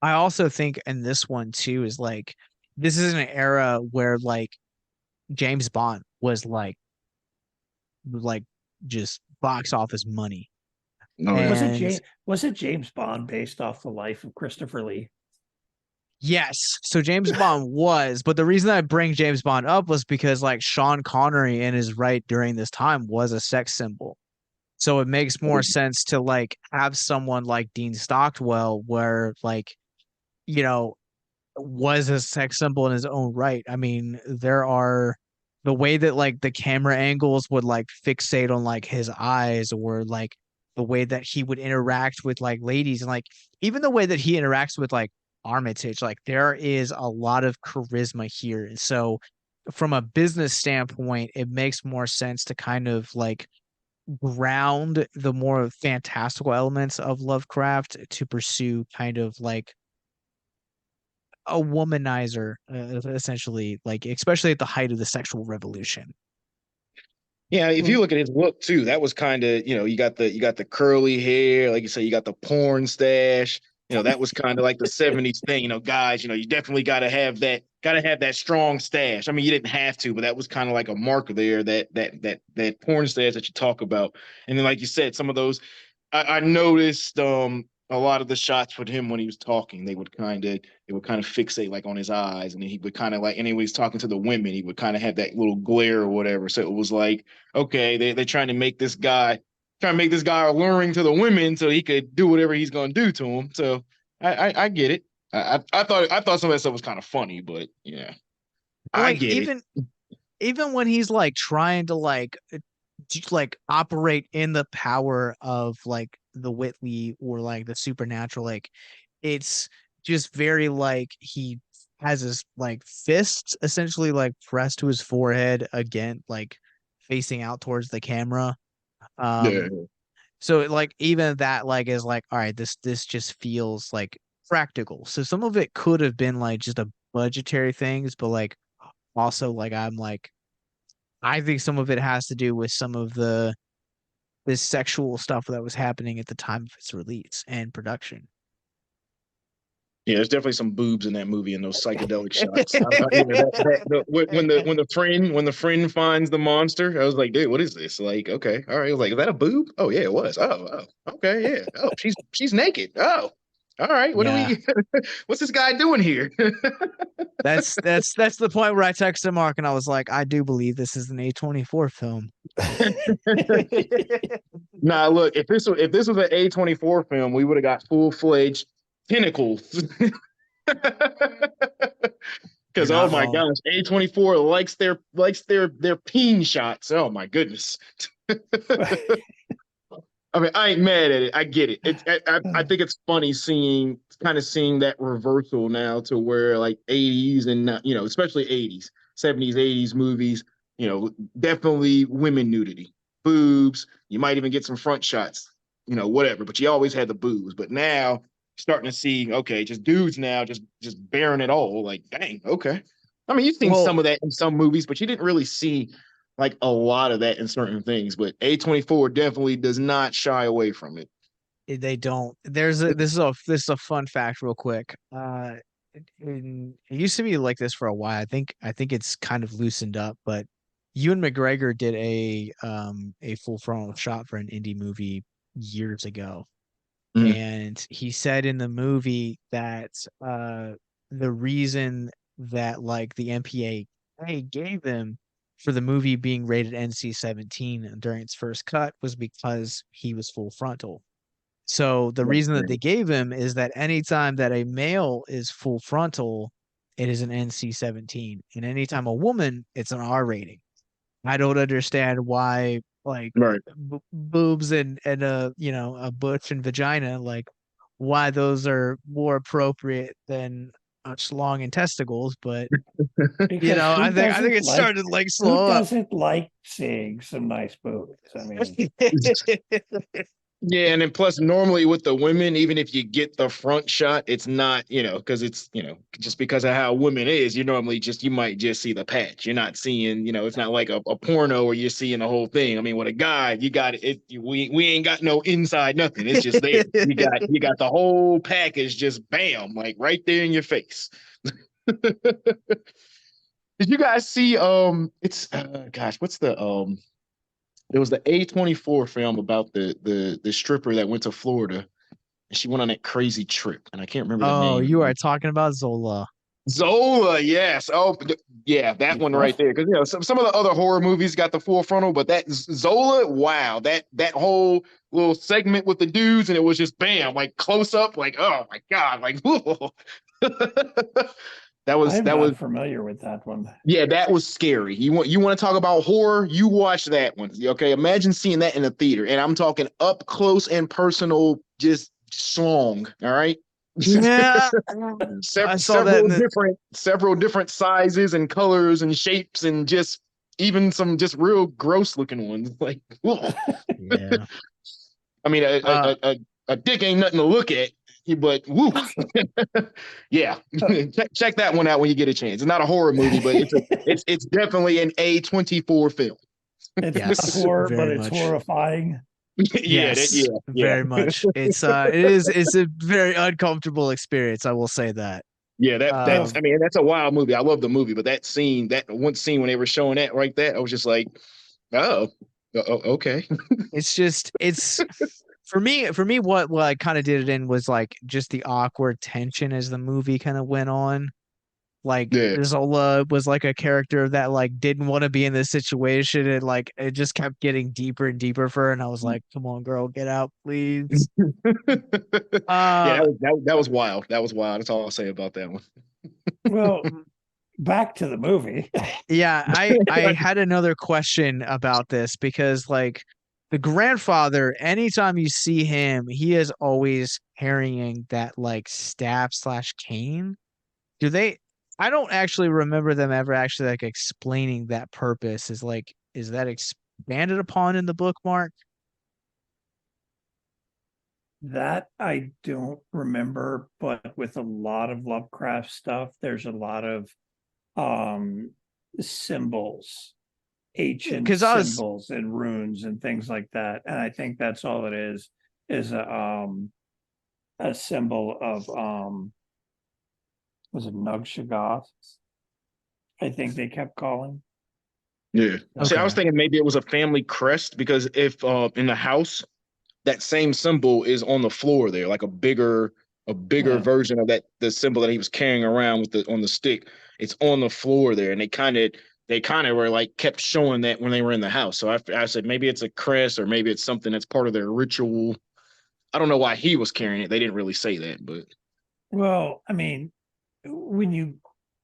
I also think in this one too is like this is an era where like James Bond was like just box office money. Oh yeah. And Was it James Bond based off the life of Christopher Lee? yes, so James Bond was, but the reason I bring James Bond up was because like Sean Connery in his right during this time was a sex symbol. So it makes more sense to like have someone like Dean Stockwell where like, you know, was a sex symbol in his own right. I mean, there are the way that like the camera angles would like fixate on like his eyes or like the way that he would interact with like ladies and like even the way that he interacts with like Armitage, like there is a lot of charisma here. And so from a business standpoint, it makes more sense to kind of like ground the more fantastical elements of Lovecraft to pursue kind of like a womanizer, essentially, like especially at the height of the sexual revolution. Yeah, if you Well, look at his look too, that was kind of, you got the curly hair, like you say, you got the porn stash. That was kind of like the 70s thing. Guys, you definitely gotta have that strong stash. I mean, you didn't have to, but that was kind of like a marker there, that porn stash that you talk about. And then, like you said, some of those I noticed a lot of the shots with him when he was talking, they would kind of fixate like on his eyes, and then he would kind of like, and when he was talking to the women, he would kind of have that little glare or whatever. So it was like, okay, they're trying to make this guy alluring to the women so he could do whatever he's gonna do to him. So I get it. I thought some of that stuff was kind of funny, but yeah, And I like get it. even when he's like trying to like operate in the power of like the Whitley or like the supernatural, like it's just very like he has his like fists essentially like pressed to his forehead again, like facing out towards the camera. Yeah, Um, so like even that like is like, all right, this just feels like practical. So some of it could have been like just a budgetary things, but like also like I'm like I think some of it has to do with some of the this sexual stuff that was happening at the time of its release and production. yeah, there's definitely some boobs in that movie and those psychedelic shots. Yeah, when the friend finds the monster, I was like, dude, what is this? Like, okay, all right. I was like, is that a boob? Oh yeah, it was. Oh, okay, yeah. Oh, she's naked. Oh, all right. What do Yeah. we? What's this guy doing here? That's the point where I texted Mark and I was like, I do believe this is an A24 film. Nah, look, if this was an A24 film, we would have got full-fledged tentacles. you're Because oh not my wrong. gosh, A24 likes their peen shots. Oh my goodness. I mean, I ain't mad at it. I get it. I think it's funny seeing that reversal now to where like 80s and especially 80s, 70s, 80s movies, definitely women nudity, boobs. You might even get some front shots, whatever. But you always had the boobs. But now starting to see, okay, just dudes now just bearing it all. Like, dang, okay. I mean, you've seen Well, some of that in some movies, but you didn't really see like a lot of that in certain things. But A24 definitely does not shy away from it. they don't. This is a fun fact, real quick. It used to be like this for a while. I think it's kind of loosened up, but Ewan McGregor did a full frontal shot for an indie movie years ago, Mm. and he said in the movie that the reason that like the MPAA gave him for the movie being rated NC-17 during its first cut was because he was full frontal. So the reason that they gave him is that anytime that a male is full frontal, it is an NC-17, and anytime a woman, it's an R rating. I don't understand why like Right. boobs and a butch and vagina, like why those are more appropriate than schlong and testicles, but Because I think it started like who slow up. doesn't like seeing some nice boobs? I mean, Yeah, and then plus normally with the women, even if you get the front shot, it's not, because it's, just because of how women is, you might just see the patch. You're not seeing, it's not like a porno where you're seeing the whole thing. I mean, with a guy, you got it, we ain't got no inside nothing. It's just there. You got the whole package just bam, like right there in your face. Did you guys see it's gosh, what's the there was the A24 film about the stripper that went to Florida and she went on that crazy trip, and I can't remember the Oh, name. you are talking about Zola. Zola, yes. Oh, yeah, that one right what? there. Because some of the other horror movies got the full frontal, but that Zola, wow, that whole little segment with the dudes, and it was just bam, like close up, like oh my god, like I'm that was not familiar with that one. yeah, that was scary. You want to talk about horror? You watch that one. Okay, imagine seeing that in a theater, and I'm talking up close and personal, just slong. All right. Yeah, I saw that in the Several different sizes and colors and shapes, and just even some just real gross looking ones. Like, yeah. I mean, Uh a dick ain't nothing to look at, but woo, yeah. check that one out when you get a chance. It's not a horror movie, but it's definitely an A24 film. It's not yes, horror, but very it's much. Yeah, horrifying. Yes, yeah, very much. It's a very uncomfortable experience, I will say that. yeah. That's So I mean that's a wild movie. I love the movie, but that one scene when they were showing that right there, I was just like, oh, okay. It's for me what I kind of did it in was like just the awkward tension as the movie kind of went on. Like Yeah. Zola was like a character that like didn't want to be in this situation, and like it just kept getting deeper and deeper for her, and I was like, come on girl, get out please. Yeah, Uh that was wild. That was wild. That's all I'll say about that one. well, back to the movie. yeah, I had another question about this because like the grandfather, anytime you see him, he is always carrying that like staff slash cane. Do they? I don't actually remember them ever actually like explaining that purpose. Is that expanded upon in the book, Mark? That I don't remember, but with a lot of Lovecraft stuff, there's a lot of um symbols, ancient Because I was symbols and runes and things like that. And I think that's all it is a symbol of was it Nug-Shoggoth? I think they kept calling. Yeah. See, I was okay. thinking maybe it was a family crest because if in the house that same symbol is on the floor there, like a bigger Yeah. version of the symbol that he was carrying around with the on the stick. It's on the floor there, and they kind of were like kept showing that when they were in the house. So I said maybe it's a crest or maybe it's something that's part of their ritual. I don't know why he was carrying it. They didn't really say that, but Well, I mean, when you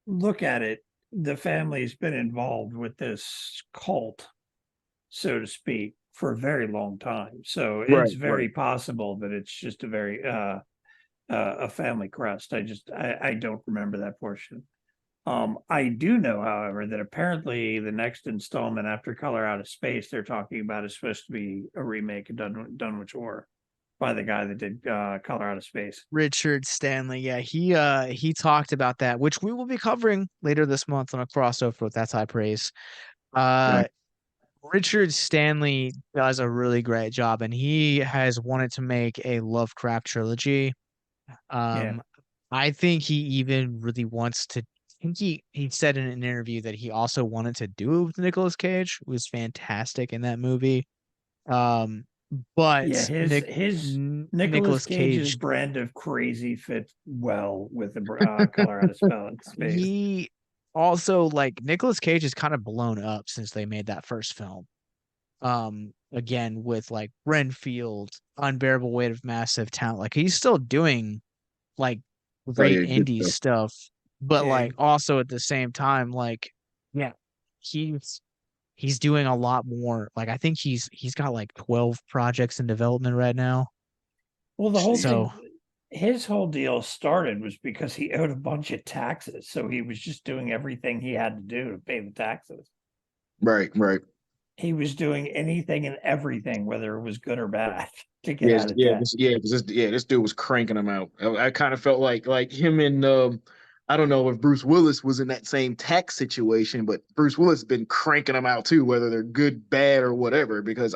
look at it, the family's been involved with this cult, so to speak, for a very long time. So right, it's right. very possible that it's just a very a family crest. I don't remember that portion. I do know, however, that apparently the next installment after Color Out of Space they're talking about is supposed to be a remake of Dunwich Horror. by the guy that did Color Out of Space. Richard Stanley. Yeah, he talked about that, which we will be covering later this month on a crossover with That's High Praise. Uh, Right. Richard Stanley does a really great job, and he has wanted to make a Lovecraft trilogy. Yeah. Um, I think he even really wants to. I think he said in an interview that he also wanted to do it with Nicolas Cage, who was fantastic in that movie. Um, Yeah, but his Nicolas Nicolas Cage's Cage, brand of crazy fits well with the Color Out of Space. he also like Nicolas Cage is kind of blown up since they made that first film. Again with like Renfield, Unbearable Weight of Massive Talent. Like he's still doing like Oh great yeah, good indie stuff. stuff, but Yeah, like also at the same time, like yeah, he's he's doing a lot more. Like I think he's got like 12 projects in development right now. well, the whole Jeez. So thing, his whole deal started was because he owed a bunch of taxes. So he was just doing everything he had to do to pay the taxes. Right, right. He was doing anything and everything, whether it was good or bad, to get Yes, out of yeah, debt. this dude was cranking him out. I kind of felt like him and I don't know if Bruce Willis was in that same tax situation, but Bruce Willis has been cranking them out too, whether they're good, bad, or whatever. Because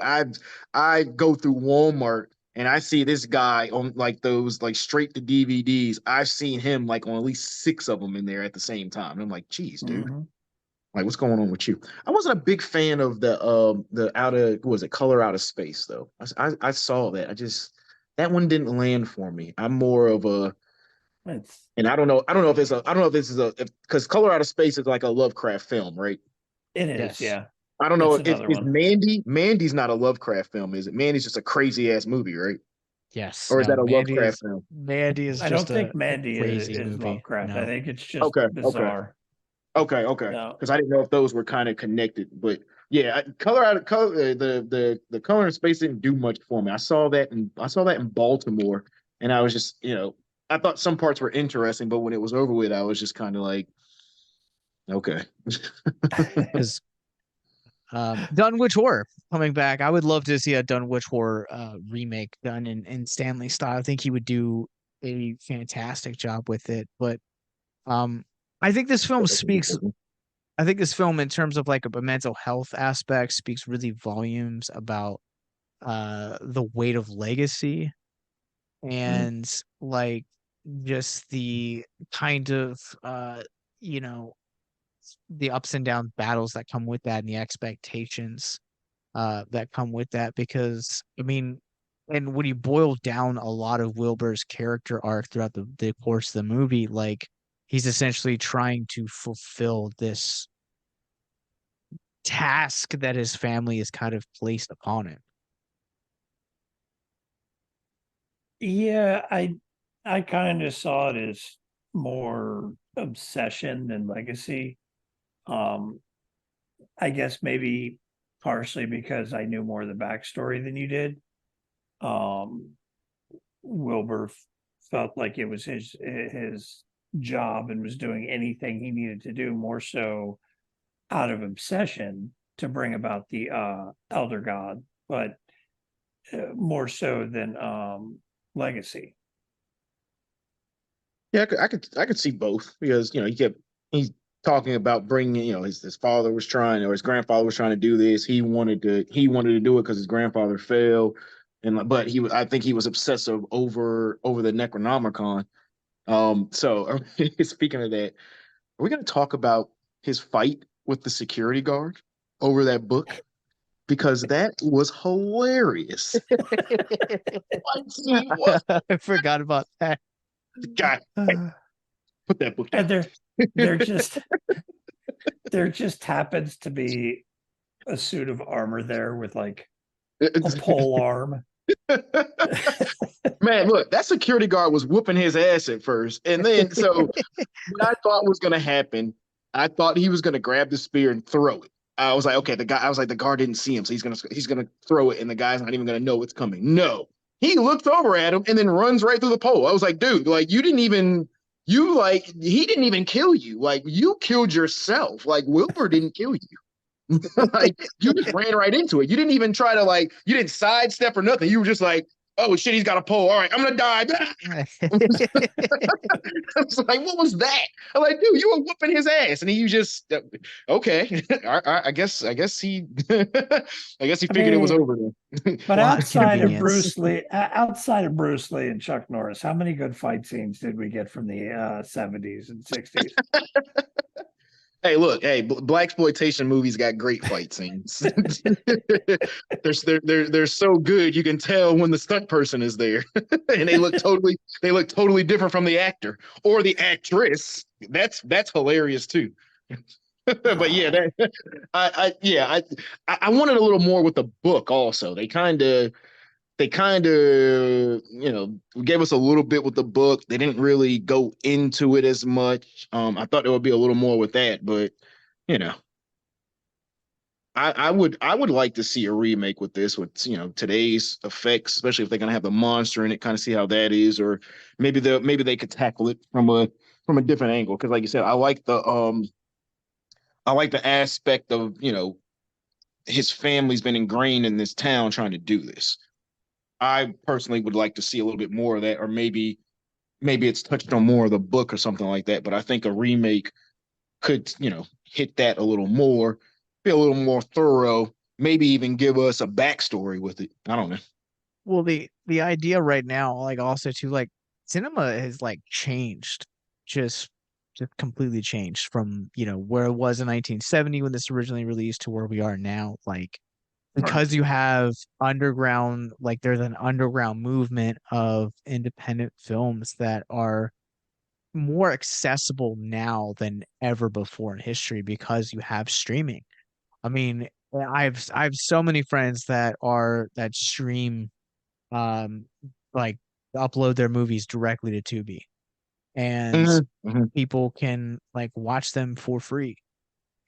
I go through Walmart and I see this guy on like those like straight to DVDs. I've seen him like on at least six of them in there at the same time. And I'm like, geez, dude. Mm-hmm. Like, what's going on with you? I wasn't a big fan of the outer what was it Color Out of Space though. I saw that. I just that one didn't land for me. I'm more of a It's and I don't know if it's a I don't know if this is a because Color Out of Space is like a Lovecraft film, right? it is, yes, yeah. I don't know It's if another is one. Mandy's not a Lovecraft film, is it? Mandy's just a crazy ass movie, right? yes. Or is No, that a Lovecraft film? Mandy is I just don't think a Mandy crazy is movie. Lovecraft. I No. think it's just Okay, okay. bizarre. Okay. No, Because I didn't know if those were kind of connected, but yeah, color out of color the color in space didn't do much for me. I saw that in Baltimore, and I was just I thought some parts were interesting, but when it was over with, I was just kind of like, okay, Because Dunwich Horror coming back. I would love to see a Dunwich Horror remake done in Stanley style. I think he would do a fantastic job with it. But um, I think this film speaks. I think this film, in terms of like a mental health aspect, speaks really volumes about the weight of legacy and like just the kind of you know the ups and down battles that come with that and the expectations that come with that because I mean and when you boil down a lot of Wilbur's character arc throughout the course of the movie like he's essentially trying to fulfill this task that his family is kind of placed upon him. yeah, I kind of saw it as more obsession than legacy. Um, I guess maybe partially because I knew more of the backstory than you did. Um, Wilbur felt like it was his job and was doing anything he needed to do, more so out of obsession to bring about the elder god, but more so than legacy. yeah, I could see both because he's talking about bringing his father was trying or his grandfather was trying to do this. He wanted to do it because his grandfather failed, and but I think he was obsessive over the Necronomicon. So speaking of that, are we going to talk about his fight with the security guard over that book? Because that was hilarious. Like, he was I forgot about that. guy. Hey, put that book And down. they're just there just happens to be a suit of armor there with like a pole arm. Man, look, that security guard was whooping his ass at first. And then, so what I thought was going to happen, I thought he was going to grab the spear and throw it. I was like, okay, the guard didn't see him, so he's gonna throw it, and the guy's not even gonna know it's coming. No, he looks over at him and then runs right through the pole. I was like, dude, like he didn't even kill you. Like you killed yourself. Like Wilbur didn't kill you. Like you just ran right into it. You didn't even try to you didn't sidestep or nothing. You were just like, Oh shit, he's got a pole. All right, I'm gonna die. I was like, what was that? I'm like, dude, you were whooping his ass, and he just okay. I guess he, I guess he I figured it was mean, over then. but Plot convenience. outside of Bruce Lee and Chuck Norris, how many good fight scenes did we get from the 70s and 60s? Hey, look, hey, black exploitation movies got great fight scenes. They're so good you can tell when the stunt person is there, and they look totally different from the actor or the actress. That's hilarious too. But yeah, that I yeah I wanted a little more with the book also. They kind of gave us a little bit with the book. They didn't really go into it as much. I thought there would be a little more with that, but you know, I would like to see a remake with this with today's effects, especially if they're gonna have the monster in it, kind of see how that is, or maybe they could tackle it from a different angle. Because like you said, I like the aspect of his family's been ingrained in this town trying to do this. I personally would like to see a little bit more of that, or maybe it's touched on more of the book or something like that. But I think a remake could, hit that a little more, be a little more thorough, maybe even give us a backstory with it. I don't know. Well, the idea right now, like also too, like cinema has like changed, just just completely changed from, where it was in 1970 when this originally released to where we are now. Like Right. because you have underground, like there's an underground movement of independent films that are more accessible now than ever before in history because you have streaming. I mean, I have so many friends that stream um like upload their movies directly to Tubi, and Mm-hmm. people can like watch them for free.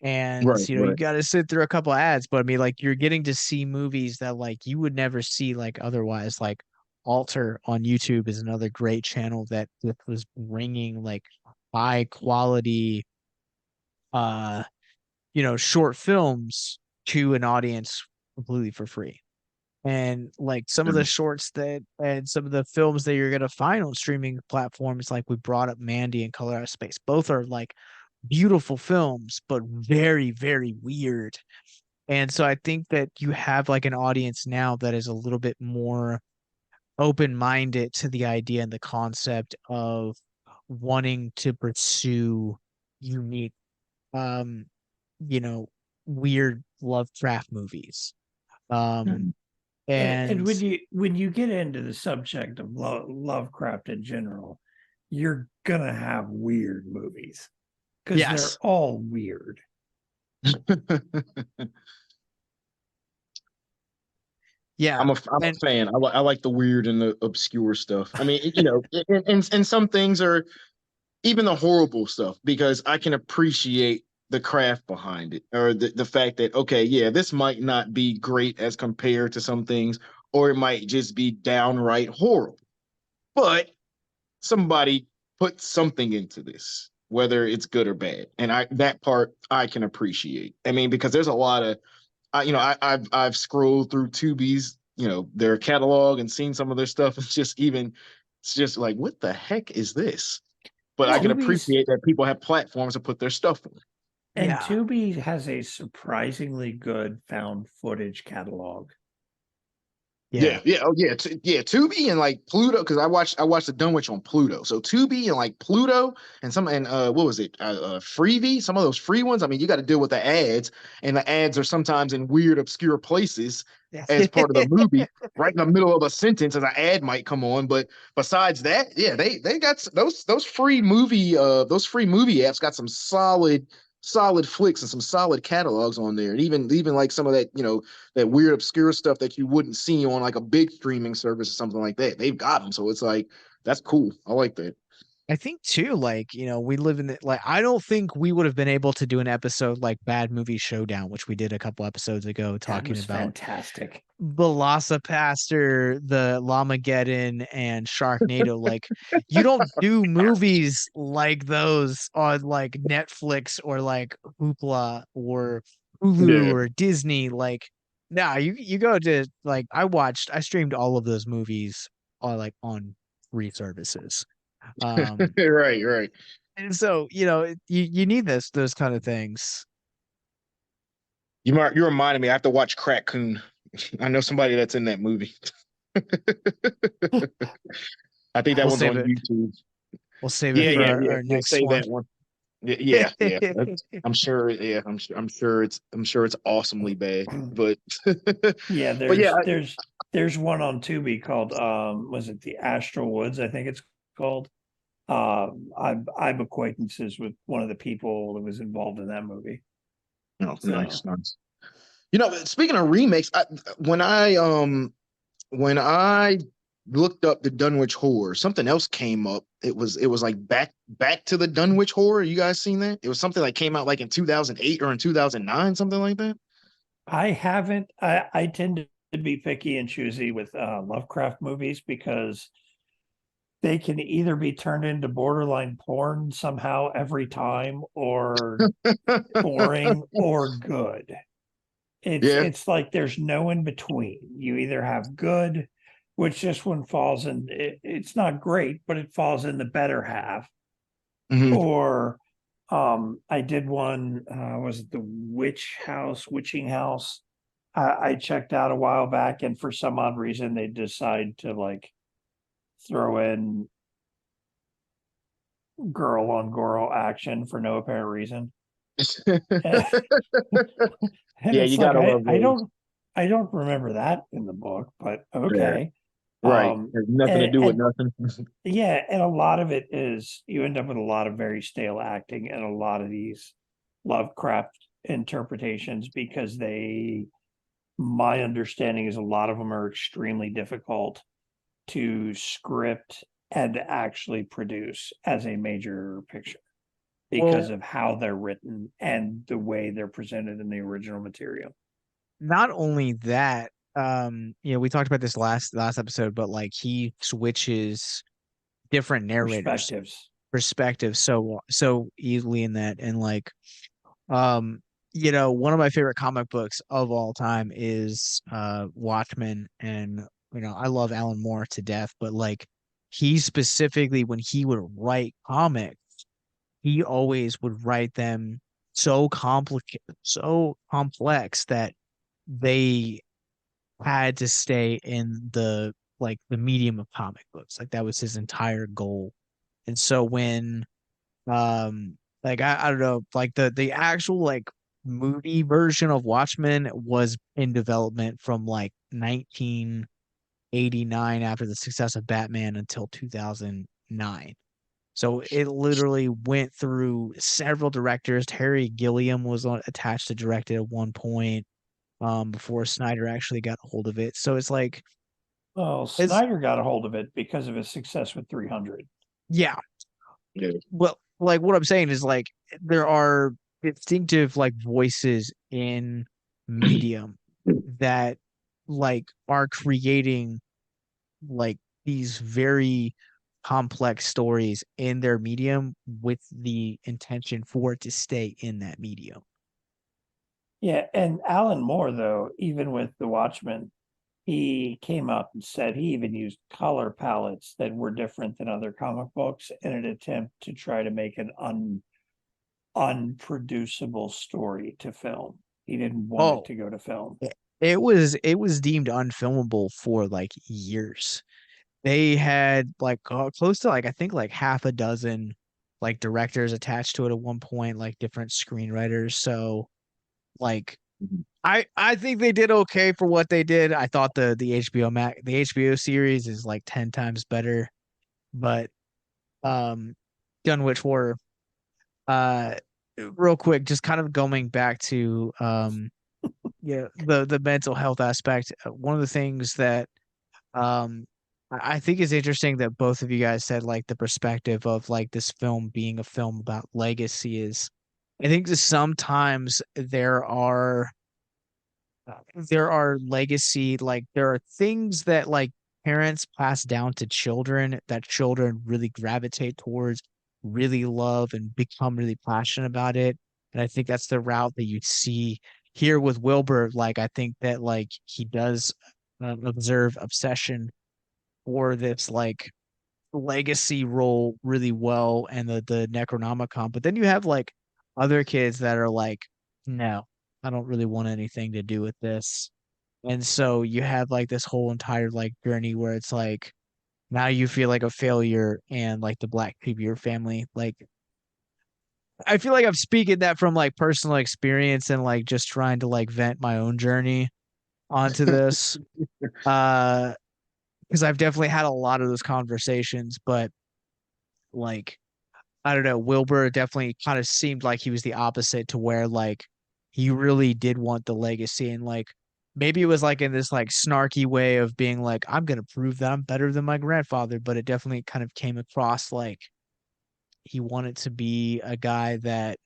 And Right, you right. got to sit through a couple ads, but I mean, like you're getting to see movies that like you would never see like otherwise. Like Alter on YouTube is another great channel that was bringing like high quality uh short films to an audience completely for free. And like some of the shorts that and some of the films that you're gonna find on streaming platforms, like we brought up Mandy and Color Out of Space, both are like beautiful films, but very, very weird. And so I think that you have like an audience now that is a little bit more open-minded to the idea and the concept of wanting to pursue unique, um, you know, weird Lovecraft movies. Um, Mhm. And and when you get into the subject of Lovecraft in general, you're gonna have weird movies because they're yes, all weird. yeah, I'm a and fan. I like the weird and the obscure stuff. I mean, and some things are even the horrible stuff because I can appreciate the craft behind it or the fact that okay, yeah, this might not be great as compared to some things, or it might just be downright horrible. But somebody put something into this, whether it's good or bad, and I that part I can appreciate. I mean, because there's a lot of I've scrolled through Tubi's their catalog and seen some of their stuff. It's just like what the heck is this? But I well, can Tubi's appreciate that people have platforms to put their stuff on. and yeah, Tubi has a surprisingly good found footage catalog. yeah. Yeah, yeah, oh yeah, yeah. Tubi and like Pluto, because I watched the Dunwich on Pluto. So Tubi and like Pluto and what was it? Freevee, some of those free ones. I mean, you got to deal with the ads, and the ads are sometimes in weird, obscure places as part of the movie, right in the middle of a sentence, as an ad might come on. But besides that, yeah, they got those free movie apps got some solid flicks and some solid catalogs on there, and even like some of that that weird obscure stuff that you wouldn't see on like a big streaming service or something like that. They've got them, so it's like that's cool. I like that. I think too, like, we live in the like I don't think we would have been able to do an episode like Bad Movie Showdown, which we did a couple episodes ago That talking was about fantastic. Velocipaster, the Llamageddon, and Sharknado. Like, you don't do movies like those on like Netflix or like Hoopla or Hulu Yeah. or Disney. Like, Nah, you go to like I streamed all of those movies on like on free services. Um Right, right. and so, you need those kind of things. You reminded me. I have to watch Crack Coon. I know somebody that's in that movie. I think that We'll one's save on it. YouTube. We'll save it Yeah, for yeah, our, yeah. our Yeah, next say one. that one. Yeah, yeah, yeah. I'm sure. Yeah, I'm sure it's awesomely bad. But, Yeah, but yeah, there's one on Tubi called was it the Astral Woods, I think it's called. I'm acquaintances with one of the people that was involved in that movie. oh, So nice, nice. Speaking of remakes, when I looked up the Dunwich Horror, something else came up. It was like back to the Dunwich Horror. You guys seen that? It was something that came out like in 2008 or in 2009, something like that. I haven't I tend to be picky and choosy with Lovecraft movies because they can either be turned into borderline porn somehow every time or boring or good. It's Yeah. it's like there's no in between. You either have good, which this one falls in. It's not great, but it falls in the better half. Hmm. Or I did one. Was it the Witching House? I checked out a while back, and for some odd reason, they decide to like throw in girl on girl action for no apparent reason. And Yeah, it's you like gotta love those. I don't remember that in the book, but Yeah. okay. Right. Has nothing to do with And nothing. yeah, and a lot of it is you end up with a lot of very stale acting and a lot of these Lovecraft interpretations because my understanding is a lot of them are extremely difficult to script and actually produce as a major picture because Well, of how they're written and the way they're presented in the original material. not only that, we talked about this last episode, but like he switches different narrators' Perspectives. perspectives so easily in that, and like, one of my favorite comic books of all time is Watchmen, and I love Alan Moore to death, but like he specifically when he would write comics, he always would write them so complex that they had to stay in the medium of comic books. Like that was his entire goal. And so when like I don't know, like the actual like movie version of Watchmen was in development from like 1989 after the success of Batman until 2009. So it literally went through several directors. Terry Gilliam was attached to direct it at one point, before Snyder actually got a hold of it. So it's like Well, it's Snyder got a hold of it because of his success with 300. yeah. Yeah. Well, like what I'm saying is like there are distinctive like voices in medium that like are creating like these very complex stories in their medium with the intention for it to stay in that medium. Yeah, and Alan Moore, though, even with The Watchmen, he came out and said he even used color palettes that were different than other comic books in an attempt to try to make an unproducible story to film. He didn't want it Oh, to go to film. it was deemed unfilmable for like years. They had like close to like I think like half a dozen like directors attached to it at one point, like different screenwriters. So like I think they did okay for what they did. I thought the HBO series is like 10 times better, but um Dunwich Horror, uh real quick, just kind of going back to the mental health aspect. One of the things that I think it's interesting that both of you guys said like the perspective of like this film being a film about legacy is I think that sometimes there are legacy, like there are things that like parents pass down to children that children really gravitate towards, really love and become really passionate about it. And I think that's the route that you see here with Wilbur, like I think that like he does observe obsession for this like legacy role really well and the Necronomicon. But then you have like other kids that are like, no, I don't really want anything to do with this. And so you have like this whole entire like journey where it's like now you feel like a failure and like the black sheep of your family. Like I feel like I'm speaking that from like personal experience and like just trying to like vent my own journey onto this. Uh because I've definitely had a lot of those conversations, but like I don't know, Wilbur definitely kind of seemed like he was the opposite to where like he really did want the legacy and like maybe it was like in this like snarky way of being like I'm gonna prove that I'm better than my grandfather, but it definitely kind of came across like he wanted to be a guy that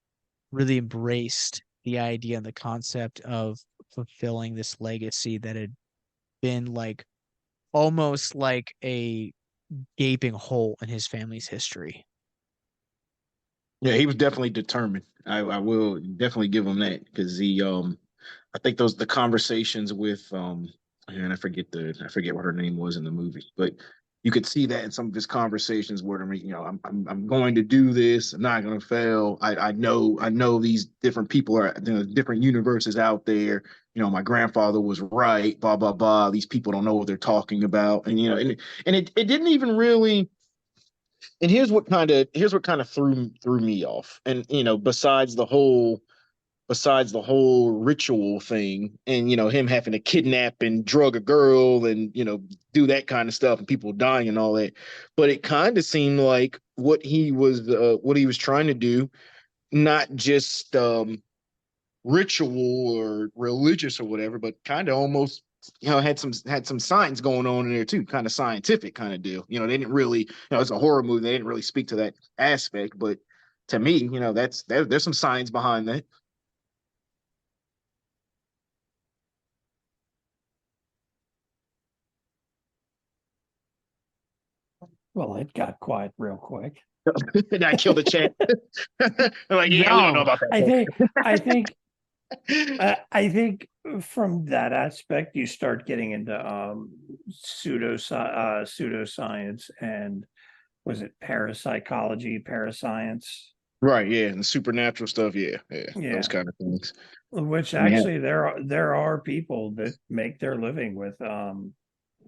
really embraced the idea and the concept of fulfilling this legacy that had been like almost like a gaping hole in his family's history. Yeah, he was definitely determined. I will definitely give him that because I think those the conversations with and I forget what her name was in the movie, but you could see that in some of his conversations where I'm going to do this. I'm not going to fail. I know these different people are different universes out there. My grandfather was right. Blah blah blah. These people don't know what they're talking about, and it didn't even really. And here's what kind of threw me off. And besides the whole ritual thing and him having to kidnap and drug a girl and do that kind of stuff and people dying and all that, but it kind of seemed like what he was trying to do, not just ritual or religious or whatever, but kind of almost had some science going on in there too, kind of scientific kind of deal. They didn't really, it's a horror movie, they didn't really speak to that aspect, but to me, there's some science behind that. Well, it got quiet real quick. And I killed the chat. I'm like, yeah, we don't know No, about I think I think that. I think from that aspect, you start getting into pseudoscience and was it parapsychology, parascience? Right, yeah, and the supernatural stuff, yeah, yeah, those Yeah, kind of things. which I mean, actually there are people that make their living with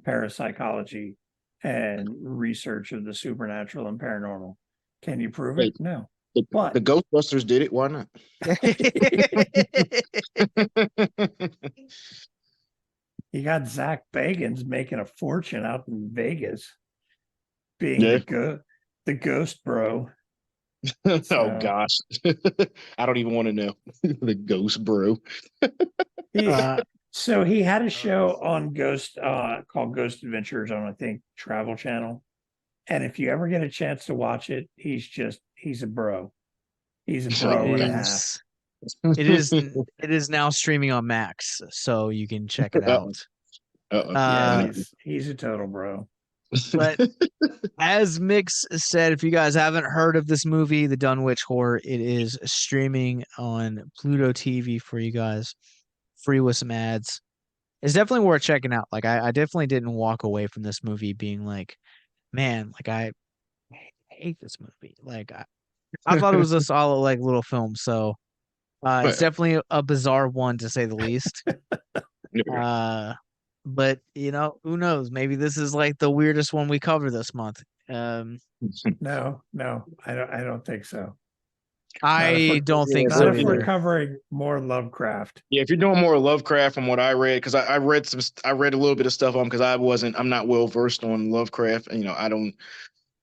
parapsychology and research of the supernatural and paranormal. Can you prove hey, it? No. the But Ghostbusters did it. Why not? you got Zach Bagans making a fortune out in Vegas, being Yeah. the ghost bro. Oh So gosh, I don't even want to know the Ghost Bro. he uh, so he had a show on Ghost called Ghost Adventures on I think Travel Channel. And if you ever get a chance to watch it, he's a bro. He's a Oh bro and a yeah. half. is it is now streaming on Max, so you can check it Uh-oh. out. Uh-oh. Yeah, I Uh, know. he's a total bro. but as Mix said, if you guys haven't heard of this movie, The Dunwich Horror, it is streaming on Pluto TV for you guys, free with some ads. It's definitely worth checking out. Like I definitely didn't walk away from this movie being like, man, like I hate this movie. Like I thought it was a solid like little film. So it's Well, definitely a bizarre one to say the least. yeah. Uh, but who knows? Maybe this is like the weirdest one we cover this month. Um, No, I don't think so. Not if I we're don't think not so if we're either. covering more Lovecraft. Yeah, if you're doing more Lovecraft from what I read, because I read a little bit of stuff on because I'm not well versed on Lovecraft. And,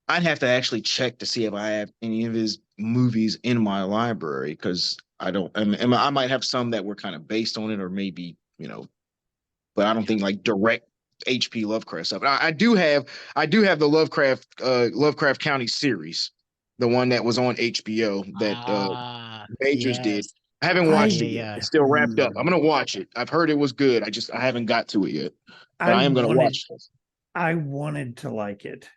I'd have to actually check to see if I have any of his movies in my library because I don't, and I might have some that were kind of based on it or maybe, but I don't think like direct HP Lovecraft stuff. I do have the Lovecraft County series, the one that was on HBO that Majors did. Yes. I haven't watched I it Yeah, yet. yeah. It's still wrapped up. I'm gonna watch it. I've heard it was good. I haven't got to it yet, but I I am gonna wanted watch it. I wanted to like it.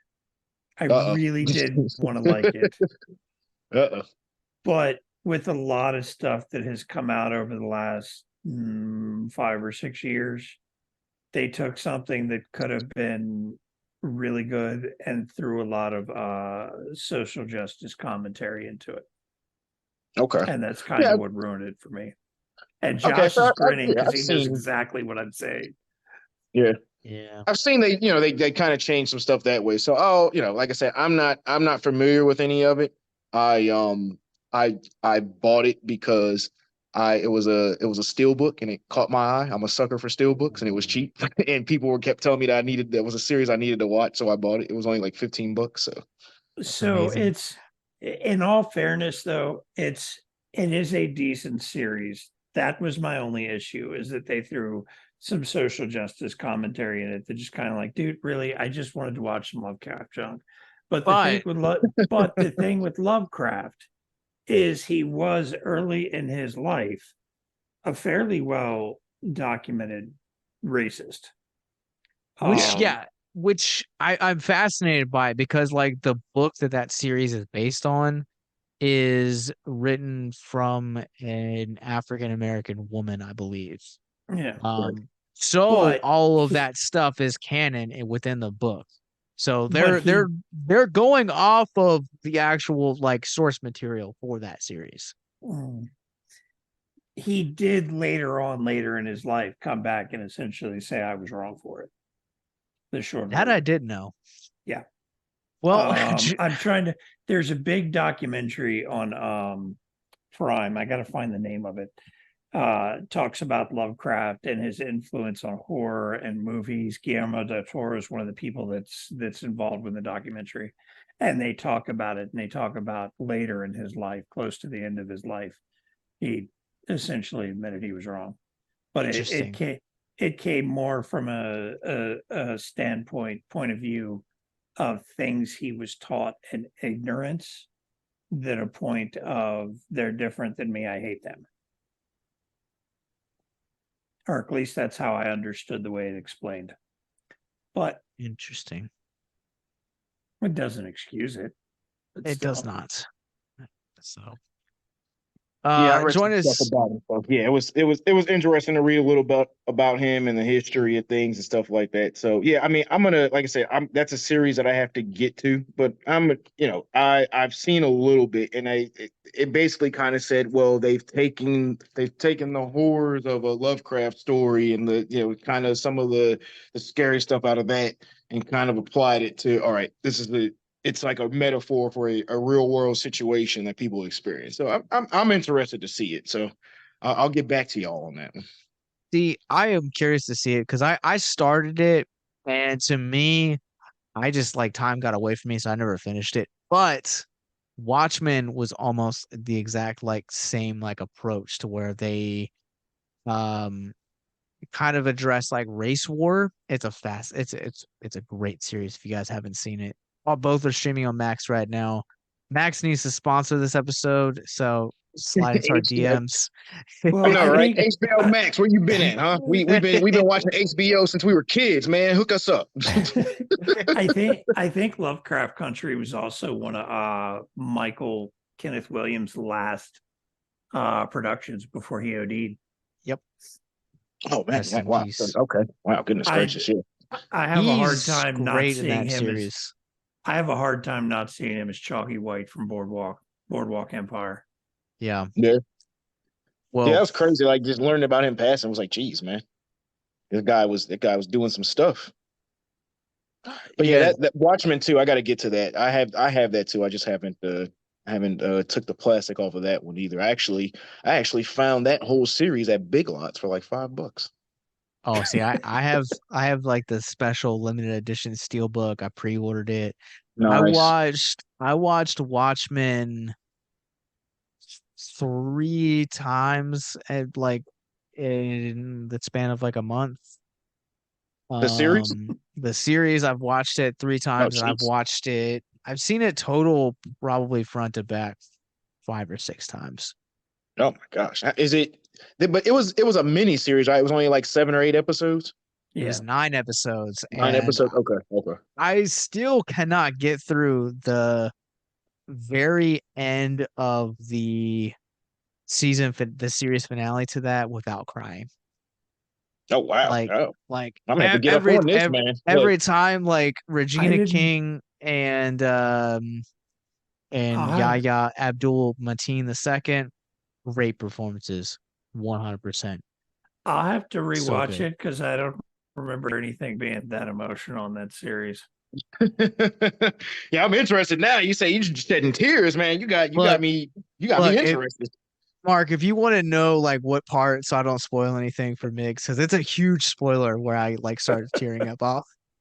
I Uh really oh. did want to like it. Uh But with a lot of stuff that has come out over the last 5 or 6 years. They took something that could have been really good and threw a lot of social justice commentary into it. Okay. And that's kind Yeah. of what ruined it for me. And Okay. Josh So is grinning yeah, because I've he knows seen. exactly what I'm saying. Yeah. Yeah. I've seen they kind of changed some stuff that way. So like I said, I'm not familiar with any of it. I I bought it because I it was a steel book and it caught my eye. I'm a sucker for steel books and it was cheap and people were kept telling me that was a series I needed to watch, so I bought it. It was only like $15. So That's So amazing. it's, in all fairness, though, it is a decent series. That was my only issue, is that they threw some social justice commentary in it that just kind of like, dude, really, I just wanted to watch some Lovecraft junk. But But the thing with Lovecraft is he was early in his life a fairly well documented racist. which, yeah. Um, yeah, which I'm fascinated by because like the book that series is based on is written from an African American woman, I believe. yeah, Right. So but all of that stuff is canon within the book. So but they're going off of the actual like source material for that series. mm, he did later in his life come back and essentially say I was wrong for it. The short That I version. did know. Yeah. Well, I'm trying to, there's a big documentary on Prime. I gotta find the name of it. Talks about Lovecraft and his influence on horror and movies. Guillermo del Toro is one of the people that's involved with the documentary. And they talk about it, and they talk about later in his life, close to the end of his life, he essentially admitted he was wrong. But interesting. it came more from a standpoint point of view of things he was taught in ignorance than a point of they're different than me, I hate them. Or at least that's how I understood the way it explained. But Interesting. it doesn't excuse it. But It does still. not. So, Yeah, I read join some stuff us. about him. So yeah, it was interesting to read a little bit about him and the history of things and stuff like that. So yeah, I mean, I'm gonna like I said, that's a series that I have to get to, but I've seen a little bit, and it basically kind of said, well, they've taken the horrors of a Lovecraft story and the kind of some of the scary stuff out of that and kind of applied it to, all right, this is the it's like a metaphor for a real world situation that people experience. So I'm interested to see it. So I'll get back to y'all on that one. See, I am curious to see it because I started it, and to me, I just like time got away from me, so I never finished it. But Watchmen was almost the exact like same like approach to where they um kind of address like race war. It's a great series if you guys haven't seen it. Both are streaming on Max right now. Max needs to sponsor this episode, so slide into our HBO. DMs. I Well, know, right? HBO Max, where you been at, huh? We've been watching HBO since we were kids, man. Hook us up. I think Lovecraft Country was also one of Michael Kenneth Williams' last productions before he OD'd. Yep. Oh man, Rest in wow. peace. Okay, wow, goodness I gracious, yeah. I have a hard He's time not great in seeing that him as series. I have a hard time not seeing him as Chalky White from Boardwalk Empire. Yeah. Yeah, yeah, that Well, was crazy. Like just learning about him passing was like, geez, man, that guy was doing some stuff. But yeah, yeah. that Watchmen too. I got to get to that. I have that too. I just haven't took the plastic off of that one either. I actually found that whole series at Big Lots for like $5. Oh, see, I have like the special limited edition steelbook. I pre-ordered it. Nice. I watched Watchmen 3 times at like in the span of like a month. The series? The series I've watched it 3 times and Jeez. I've seen it total probably front to back 5 or 6 times. Oh my gosh. Is it? But it was a mini series, right? It was only like 7 or 8 episodes. It was Yeah. 9 episodes, Nine and episodes. Okay. Okay. I still cannot get through the very end of the the series finale to that without crying. Oh wow. Like Oh, like I'm gonna have to ev- get up every on this, every man. Look. every time like I Regina didn't. King and I'll have Yahya Abdul Mateen II, great performances, 100%. I'll have to So rewatch good. it because I don't remember anything being that emotional in that series. Yeah, I'm interested now. You say you just shedding tears, man. Look, you got me look, interested. Mark, if you want to know like what part, so I don't spoil anything for Migs, because it's a huge spoiler where I like started tearing up.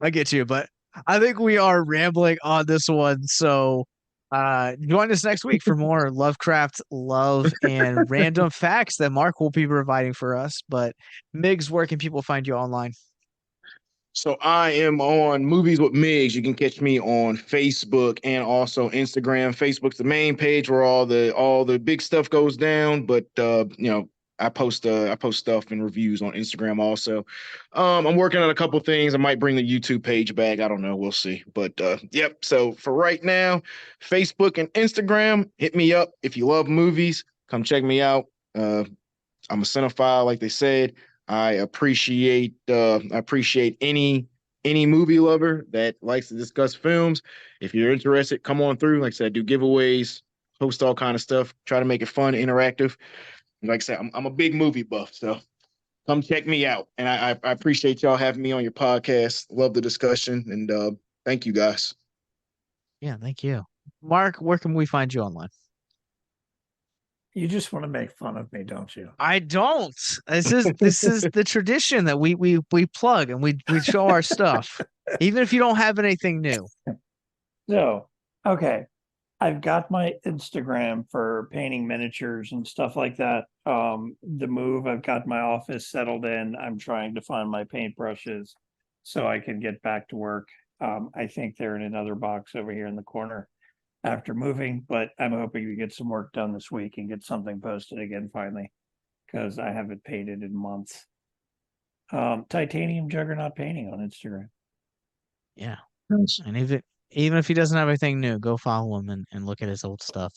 I get you, but I think we are rambling on this one. So join us next week for more Lovecraft love and random facts that Mark will be providing for us. But Migs, where can people find you online? So I am on Movies with Migs. You can catch me on Facebook and also Instagram. Facebook's the main page where all the big stuff goes down, but I post stuff and reviews on Instagram also. I'm working on a couple things. I might bring the YouTube page back. I don't know. We'll see. But yep. So for right now, Facebook and Instagram, hit me up if you love movies. Come check me out. I'm a cinephile, like they said. I appreciate any movie lover that likes to discuss films. If you're interested, come on through. Like I said, I do giveaways, host all kind of stuff, try to make it fun, interactive. And like I said, I'm a big movie buff, so come check me out. And I appreciate y'all having me on your podcast. Love the discussion, and thank you guys. Yeah, thank you. Mark, where can we find you online? You just want to make fun of me, don't you? I don't. This is the tradition that we plug and we show our stuff, even if you don't have anything new. So, okay. I've got my Instagram for painting miniatures and stuff like that. The move, I've got my office settled in. I'm trying to find my paintbrushes so I can get back to work. I think they're in another box over here in the corner after moving, but I'm hoping to get some work done this week and get something posted again finally because I haven't painted in months. Titanium Juggernaut Painting on Instagram. Yeah, Nice. and even if he doesn't have anything new, go follow him and look at his old stuff.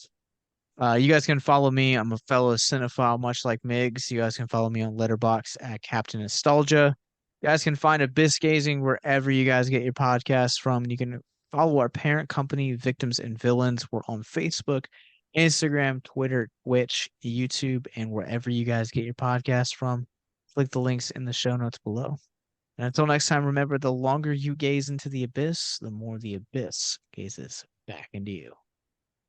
You guys can follow me. I'm a fellow cinephile, much like Migs. You guys can follow me on Letterboxd at Captain Nostalgia. You guys can find Abyss Gazing wherever you guys get your podcasts from. You can follow our parent company, Victims and Villains. We're on Facebook, Instagram, Twitter, Twitch, YouTube, and wherever you guys get your podcasts from. Click the links in the show notes below. And until next time, remember the longer you gaze into the abyss, the more the abyss gazes back into you.